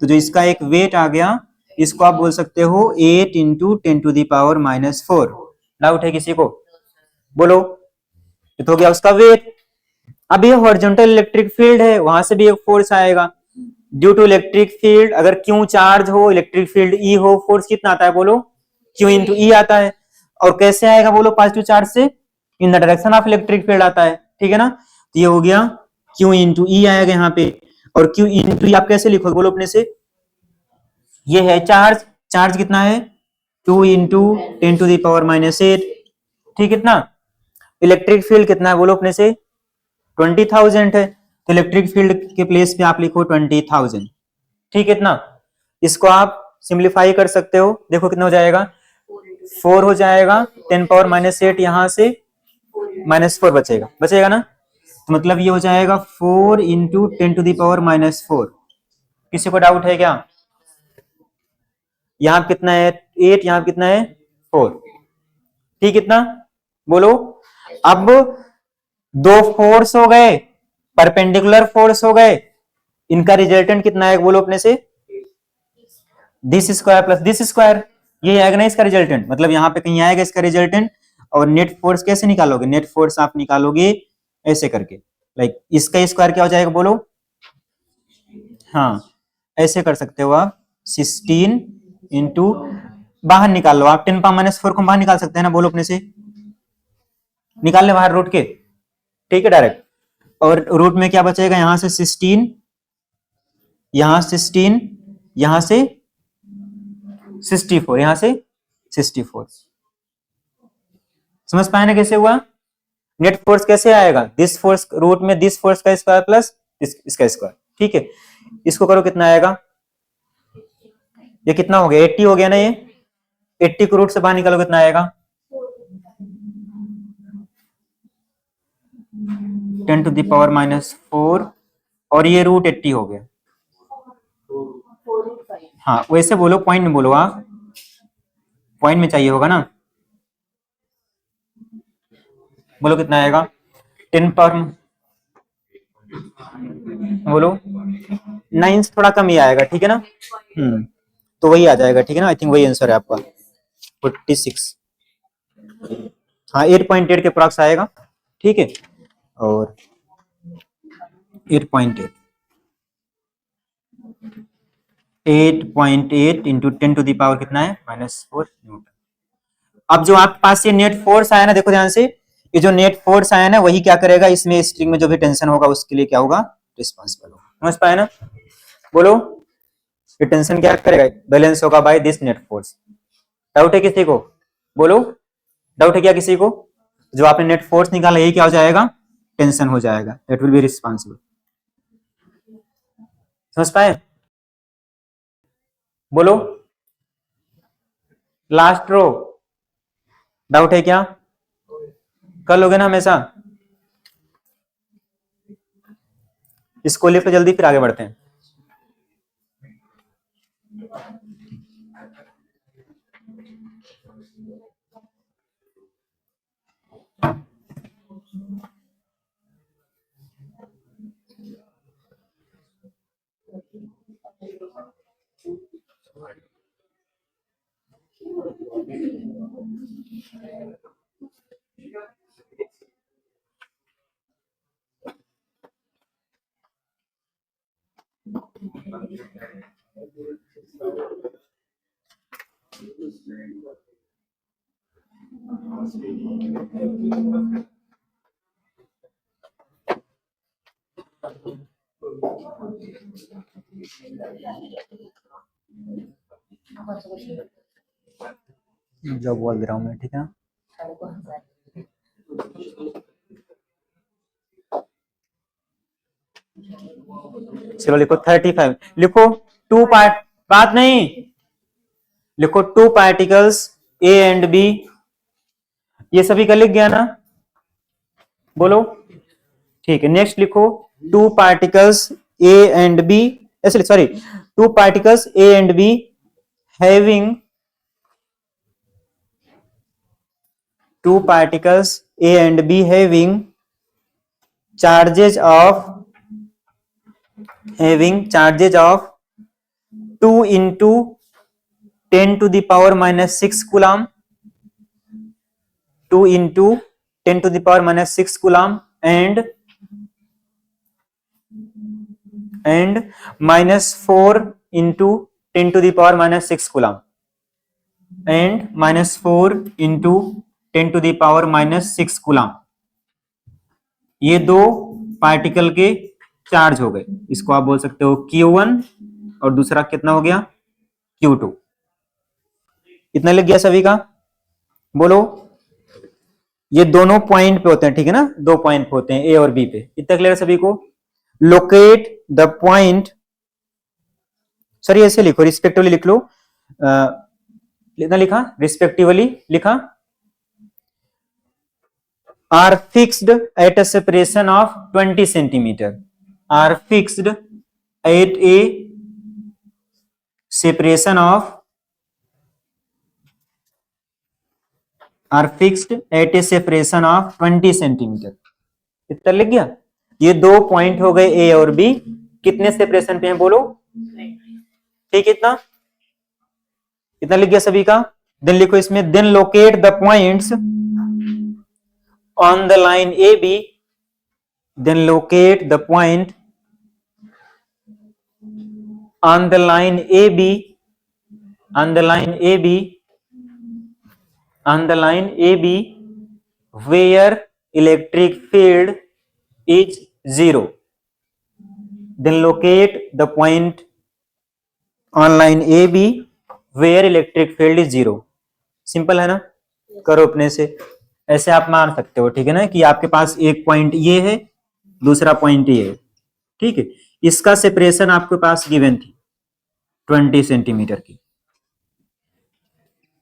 Speaker 1: तो जो इसका एक वेट आ गया, इसको आप बोल सकते हो 8 इंटू 10⁻⁻4। डाउट है किसी को? बोलो। ये तो हो गया उसका वेट। अब ये हॉरिजॉन्टल इलेक्ट्रिक फील्ड है, वहां से भी एक फोर्स आएगा ड्यू टू इलेक्ट्रिक फील्ड। अगर क्यू चार्ज हो, इलेक्ट्रिक फील्ड ई हो, फोर्स कितना आता है बोलो? क्यू इंटू ई आता है। और कैसे आएगा बोलो? पॉजिटिव चार्ज से in the direction of electric field आता है, ठीक है ना? तो ये हो गया क्यू इंटू ई आएगा यहाँ पे। और क्यू इंटू ई आप कैसे लिखोगे बोलो अपने से? ये है चार्ज, चार्ज कितना है? 2 इंटू 10⁻⁻8, ठीक है ना? इलेक्ट्रिक फील्ड कितना है बोलो अपने से? 20,000 है, तो इलेक्ट्रिक फील्ड के प्लेस पे आप लिखो 20,000, ठीक है ना? इसको आप सिंप्लीफाई कर सकते हो, देखो कितना हो जाएगा? 4 हो जाएगा, 10⁻⁻8 यहां से -4 बचेगा, बचेगा ना? तो मतलब ये हो जाएगा 4 इंटू 10⁻⁻4। किसी को डाउट है क्या? यहाँ कितना है? 8, यहाँ कितना है? 4, ठीक, इतना बोलो। अब दो फोर्स हो गए, परपेंडिकुलर फोर्स हो गए, इनका रिजल्टेंट कितना है बोलो अपने से? This square plus this square, ये आएगा ना इसका रिजल्टेंट, मतलब यहाँ पे कहीं आएगा इसका रिजल्टेंट। और नेट फोर्स कैसे निकालोगे? नेट फोर्स आप निकालोगे ऐसे करके, लाइक इसका स्क्वायर क्या हो जाएगा बोलो? हाँ ऐसे कर सकते हो आप, 16 इंटू, बाहर निकाल लो आप, 10⁻⁻4 को बाहर निकाल सकते हैं ना, बोलो अपने से? निकाल ले बाहर रूट के, ठीक है, डायरेक्ट। और रूट में क्या बचेगा? यहां से 16 यहां 16, यहां से 64, यहां से 64। समझ पाए ना कैसे हुआ? नेट फोर्स कैसे आएगा? दिस फोर्स रूट में दिस फोर्स का स्क्वायर प्लस इसका स्क्वायर, ठीक है। इसको करो कितना आएगा? ये कितना हो गया? 80 हो गया ना। ये 80 को रूट से बाहर निकालो कितना आएगा? 10 टू द पावर -4 और ये रूट 80 हो गया।
Speaker 2: 4
Speaker 1: हाँ वैसे बोलो, पॉइंट में बोलो। आप पॉइंट में चाहिए होगा ना। बोलो कितना आएगा? 10 पावर, बोलो 9 से थोड़ा कम ही आएगा, ठीक है ना। तो वही आ जाएगा, ठीक है ना। आई थिंक वही आंसर है आपका 46। हाँ 8.8 के अप्रॉक्स आएगा, ठीक है। और 8.8 8.8 इंटू 10 टू द पावर कितना है? -4 न्यूटन। अब जो आपके पास ये नेट फोर्स आया ना, देखो ध्यान से, ये जो नेट फोर्स आया ना वही क्या करेगा, इसमें स्ट्रिंग में जो भी टेंशन होगा उसके लिए क्या होगा? रिस्पॉन्सिबल होगा। समझ पाए ना? बोलो ये टेंशन क्या करेगा? बैलेंस होगा by this net force. Doubt है किसी को? बोलो डाउट है क्या किसी को? जो आपने नेट फोर्स निकाला यही क्या हो जाएगा? टेंशन हो जाएगा। That will be responsible. समझ पाए? बोलो लास्ट रो। डाउट है क्या? कर लोगे ना हमेशा? इसको लिख लो जल्दी, फिर आगे बढ़ते हैं। जो बोल दे रहा हूं मैं, ठीक है। चलो लिखो 35, लिखो टू पार्ट, बात नहीं, लिखो two particles A and B. ये सभी का लिख गया ना? बोलो ठीक है। नेक्स्ट लिखो two particles A and B, ऐसे sorry, two particles A and B having, two particles A and B having charges of 2 into 10 to the power -6 coulomb, 2 into 10 to the power -6 coulomb and -4 into 10 to the power -6 coulomb and -4 into 10 to the power -6 coulomb। ये दो particle के charge हो गए। इसको आप बोल सकते हो Q1 और दूसरा कितना हो गया? Q2। इतना लग गया सभी का? बोलो ये दोनों पॉइंट पे होते हैं, ठीक है ना। दो पॉइंट पे होते हैं ए और बी पे। इतना क्लियर सभी को? लोकेट द पॉइंट, सॉरी ऐसे लिखो, रिस्पेक्टिवली लिख लो। कितना लिखा? रिस्पेक्टिवली लिखा। Are fixed at a separation of 20 centimetre, are fixed at a separation of, are fixed at a separation of 20 centimetre. इतना लिख गया? ये दो पॉइंट हो गए ए और बी, कितने सेपरेशन पे हैं बोलो? ठीक, इतना इतना लिख गया सभी का? देन लिखो इसमें, then locate the points on the line A B, then locate the point on the line AB, on the line AB, on the line AB where electric field is 0, then locate the point on line A B where electric field is zero. Simple है ना, करो अपने से। ऐसे आप मान सकते हो, ठीक है ना, कि आपके पास एक पॉइंट ये है, दूसरा पॉइंट ये है, ठीक है। इसका सेपरेशन आपके पास गिवन थी 20 सेंटीमीटर की,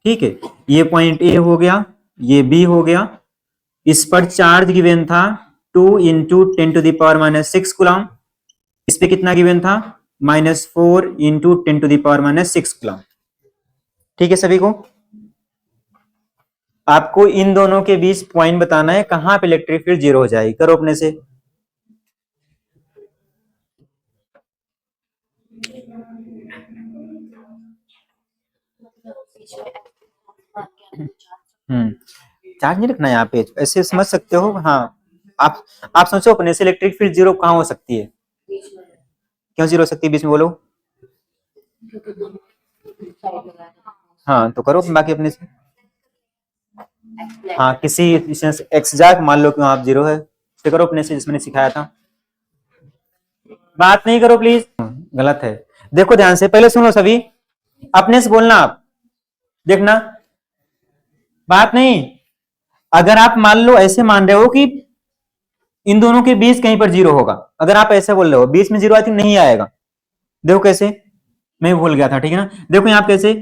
Speaker 1: ठीक है। ये पॉइंट ए हो गया, ये बी हो गया। इस पर चार्ज गिवन था 2 इंटू 10⁻⁻6 कूलम। इस पे कितना गिवन था, -4 इंटू 10⁻⁻6 कूलम। ठीक है सभी को। आपको इन दोनों के बीच पॉइंट बताना है कहां पे इलेक्ट्रिक फील्ड जीरो हो जाएगी। करो अपने से। चार्ज नहीं रखना है यहाँ पे, ऐसे समझ सकते हो। हाँ, आप सोचो अपने से इलेक्ट्रिक फील्ड जीरो कहाँ हो सकती है, क्यों जीरो हो सकती है, बीच में बोलो। हाँ तो करो बाकी अपने से। हाँ, किसी डिस्टेंस एक्स जाक मान लो कि वहां जीरो है, तो करो अपने से जिसमें सिखाया था। बात नहीं करो प्लीज, गलत है। देखो ध्यान से, पहले सुनो सभी, अपने से बोलना। आप देखना, बात नहीं। अगर आप मान लो ऐसे मान रहे हो कि इन दोनों के बीच कहीं पर जीरो होगा, अगर आप ऐसे बोल रहे हो बीच में जीरो आई थिंक नहीं आएगा। देखो कैसे, मैं भूल गया था, ठीक है ना। देखो यहाँ कैसे,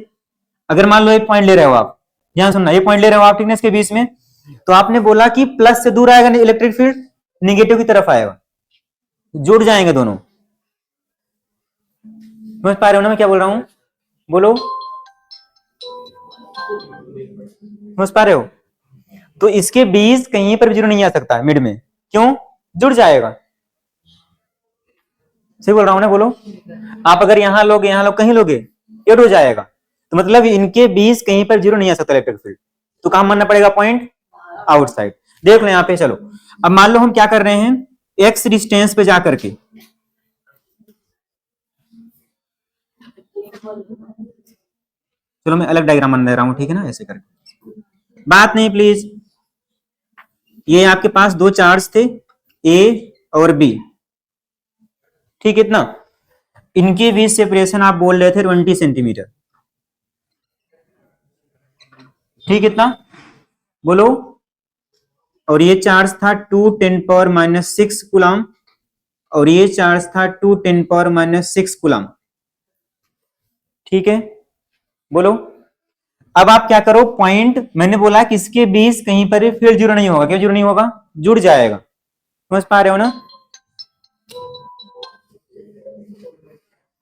Speaker 1: अगर मान लो एक पॉइंट ले रहे हो आप, ध्यान सुनना, ये पॉइंट ले रहे हो आप, ठीक है, इसके बीच में, तो आपने बोला कि प्लस से दूर आएगा इलेक्ट्रिक फील्ड, निगेटिव की तरफ आएगा, जुड़ जाएंगे दोनों। समझ पा रहे हो ना मैं क्या बोल रहा हूं, बोलो, समझ पा रहे हो। तो इसके बीच कहीं पर जीरो नहीं आ सकता मिड में, क्यों, जुड़ जाएगा। सही बोल रहा हूं ना, बोलो। आप अगर यहां लोगे कहीं लोगे, एड हो जाएगा। तो मतलब इनके बीच कहीं पर जीरो नहीं आ सकता इलेक्ट्रिक फील्ड, तो कहां मानना पड़ेगा, पॉइंट आउटसाइड। देख लो यहाँ पे, चलो अब मान लो हम क्या कर रहे हैं, एक्स डिस्टेंस पे जाकर के, चलो मैं अलग डायग्राम बना दे रहा हूं, ठीक है ना, ऐसे करके। बात नहीं प्लीज। ये आपके पास दो चार्ज थे, ए और बी, ठीक, इतना। इनके बीच सेपरेशन आप बोल रहे थे 20 सेंटीमीटर, ठीक, इतना बोलो। और ये चार्ज था 2 × 10⁻⁻6 कूलम, और ये चार्ज था 2 × 10⁻⁻6 कूलम, ठीक है, बोलो। अब आप क्या करो, पॉइंट मैंने बोला कि इसके बीच कहीं पर भी फील्ड जीरो नहीं होगा, क्यों जीरो नहीं होगा, जुड़ जाएगा। समझ पा रहे हो ना,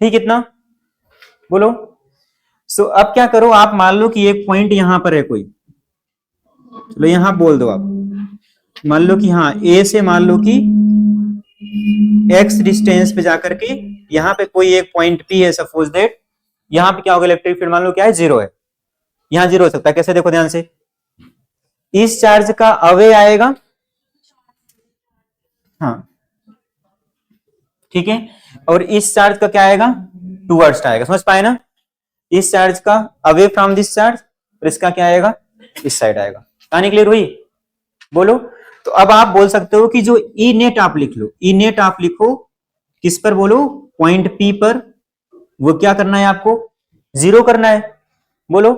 Speaker 1: ठीक, इतना बोलो। सो अब क्या करो, आप मान लो कि एक पॉइंट यहां पर है कोई, चलो यहां बोल दो आप, मान लो कि हाँ ए से मान लो कि एक्स डिस्टेंस पे जाकर के यहाँ पे कोई एक पॉइंट पी है, सपोज दैट यहाँ पे क्या होगा, इलेक्ट्रिक फील्ड मान लो क्या है, जीरो है। यहाँ जीरो हो सकता है, कैसे, देखो ध्यान से, इस चार्ज का अवे आएगा, हाँ ठीक है, और इस चार्ज का क्या आएगा, टूवर्ड्स आएगा। समझ पाए ना, इस चार्ज का अवे फ्रॉम दिस चार्ज, और इसका क्या आएगा, इस साइड आएगा। कहानी क्लियर हुई, बोलो। तो अब आप बोल सकते हो कि जो ई नेट आप लिख लो, ई नेट आप लिखो किस पर, बोलो, पॉइंट पी पर। वो क्या करना है आपको, जीरो करना है, बोलो।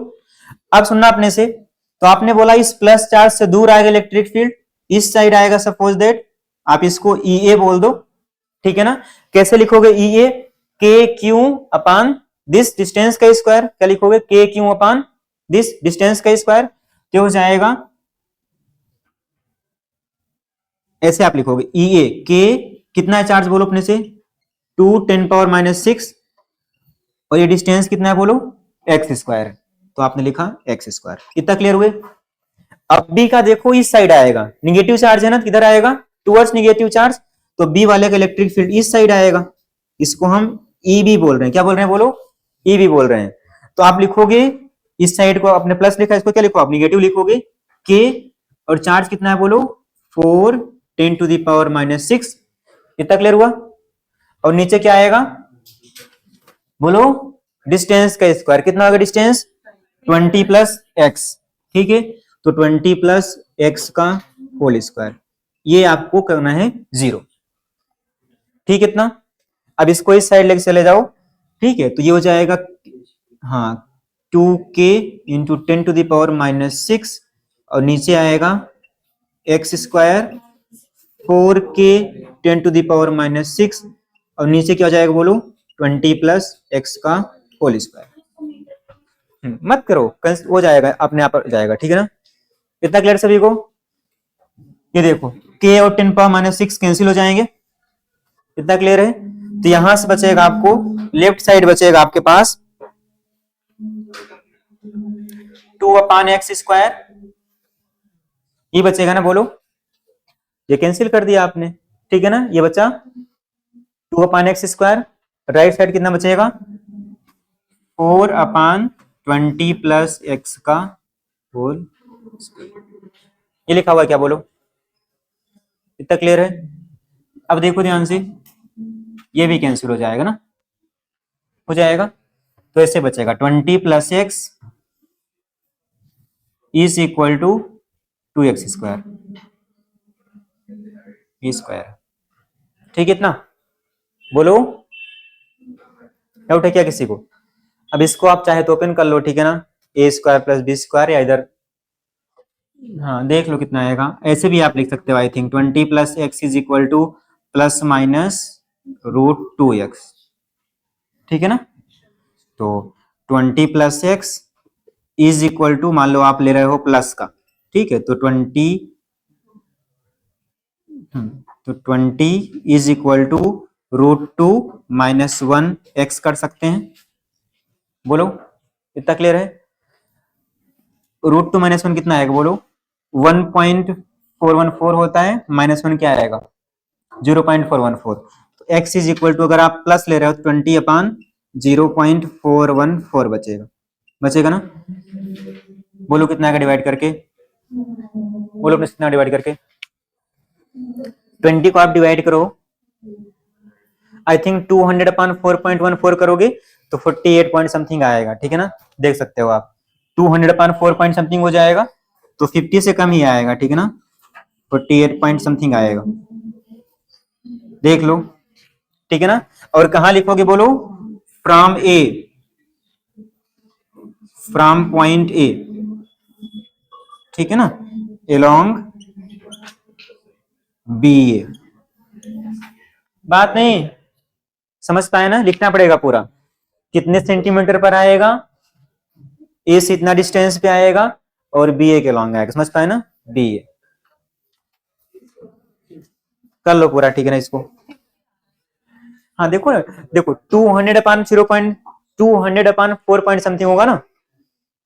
Speaker 1: अब सुनना अपने से, तो आपने बोला इस प्लस चार्ज से दूर आएगा इलेक्ट्रिक फील्ड, इस साइड आएगा, सपोज दैट आप इसको ई ए बोल दो, ठीक है ना। कैसे लिखोगे, ई ए, के क्यू अपान दिस डिस्टेंस का स्क्वायर, क्या लिखोगे, के क्यू अपान दिस डिस्टेंस का स्क्वायर, क्या हो जाएगा, ऐसे आप लिखोगे, ई ए के कितना है चार्ज, बोलो अपने से, 2 × 10⁻⁻6, और ये डिस्टेंस कितना है, बोलो, एक्स स्क्वायर, तो आपने लिखा एक्स स्क्वायर। इतना क्लियर हुए। अब बी का देखो, इस साइड आएगा, निगेटिव चार्ज है ना, किधर आएगा, टुवर्ड्स निगेटिव चार्ज, तो बी वाले का इलेक्ट्रिक फील्ड इस साइड आएगा, इसको हम ई बी बोल रहे हैं, क्या बोल रहे हैं, बोलो, ई बी बोल रहे हैं। तो आप लिखोगे इस साइड को, अपने प्लस लिखा है, इसको क्या लिखो आप, निगेटिव लिखोगे, के, और चार्ज कितना है, बोलो, 4 × 10⁻⁻6। इतना क्लियर हुआ। और नीचे क्या आएगा, बोलो, डिस्टेंस का स्क्वायर, कितना होगा डिस्टेंस, 20 + x, ठीक है, तो 20 + x का होल स्क्वायर, ये आपको करना है जीरो, ठीक, इतना। अब इसको इस साइड लेके चले जाओ, ठीक है, तो ये हो जाएगा, हाँ, 2k इंटू 10⁻⁻6 और नीचे आएगा एक्स स्क्वायर 4k 10⁻⁻6 और नीचे क्या हो जाएगा बोलो, 20 प्लस एक्स का होल स्क्वायर। मत करो, हो जाएगा अपने आप हो जाएगा, ठीक है ना। इतना क्लियर सभी को। ये देखो k और 10⁻⁻6 कैंसिल हो जाएंगे, इतना क्लियर है। तो यहां से बचेगा आपको, लेफ्ट साइड बचेगा आपके पास 2/x², ये बचेगा ना, बोलो, ये कैंसिल कर दिया आपने, ठीक है ना, ये बचा 2/x²। राइट साइड कितना बचेगा, 4/20 प्लस एक्स का होल, ये लिखा हुआ है क्या, बोलो, इतना क्लियर है। अब देखो ध्यान से, ये भी कैंसिल हो जाएगा ना, हो जाएगा, तो ऐसे बचेगा 20 plus x is equal to 2x², square, ठीक है, इतना, बोलो, डाउट है क्या किसी को। अब इसको आप चाहे तो ओपन कर लो, ठीक है ना, a² प्लस b² या इधर, हाँ देख लो कितना आएगा, ऐसे भी आप लिख सकते हो I think, 20 plus x is equal to plus minus √2x, ठीक है ना। तो 20 plus x is equal to, मान लो आप ले रहे हो प्लस का, ठीक है, तो 20 is equal to √2 minus 1x कर सकते हैं, बोलो, इतना क्लियर है। √2 माइनस 1 कितना आएगा, बोलो, 1.414 होता है, माइनस 1 क्या आएगा, 0.414। तो x इज इक्वल टू, अगर आप प्लस ले रहे हो तो 20/0.414 बचेगा, बचेगा ना। बोलो कितना आएगा डिवाइड करके, बोलो प्लस कितना डिवाइड करके, 20 को आप डिवाइड करो, आई थिंक 200/4.14 करोगे तो 48 पॉइंट समथिंग आएगा, ठीक है ना, देख सकते हो आप, 200/4 पॉइंट समथिंग हो जाएगा, तो 50 से कम ही आएगा, ठीक है ना, 48 पॉइंट समथिंग आएगा, देख लो, ठीक है ना। और कहां लिखोगे, बोलो, from A, from point A, ठीक है ना, एलोंग बी ए, बात नहीं समझ पाए ना, लिखना पड़ेगा पूरा, कितने सेंटीमीटर पर आएगा, ए से इतना डिस्टेंस पे आएगा और बी ए के लॉन्ग आएगा, समझ पाए ना, बी ए कर लो पूरा, ठीक है ना इसको। हाँ देखो ना, देखो 200/4 पॉइंट समथिंग होगा ना,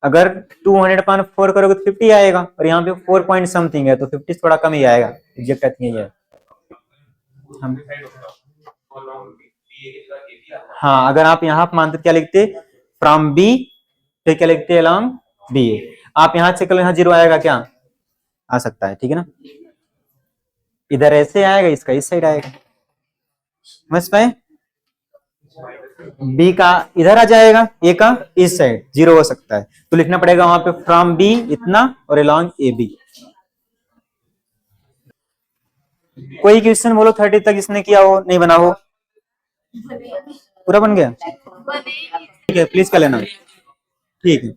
Speaker 1: अगर 200/4 करोगे तो 50 आएगा, और यहाँ पे 4 पॉइंट समथिंग है तो 50 थोड़ा कम ही आएगा, एग्जैक्ट नहीं है। हम हाँ, अगर आप यहाँ मानते क्या लिखते, फ्रॉम बी, फिर क्या लिखते, अलोंग बी ए, आप यहाँ से कल यहाँ 0 आएगा क्या, आ सकता है, ठीक है ना, इधर ऐसे आएगा, इसका इस साइड आएगा, समझ पाए, बी का इधर आ जाएगा, ए का इस साइड 0 हो सकता है, तो लिखना पड़ेगा वहां पे फ्रॉम बी इतना और अलोंग ए बी। कोई क्वेश्चन बोलो 30 तक इसने किया हो, नहीं बना हो, पूरा बन गया, ठीक है, प्लीज कर लेना, ठीक है।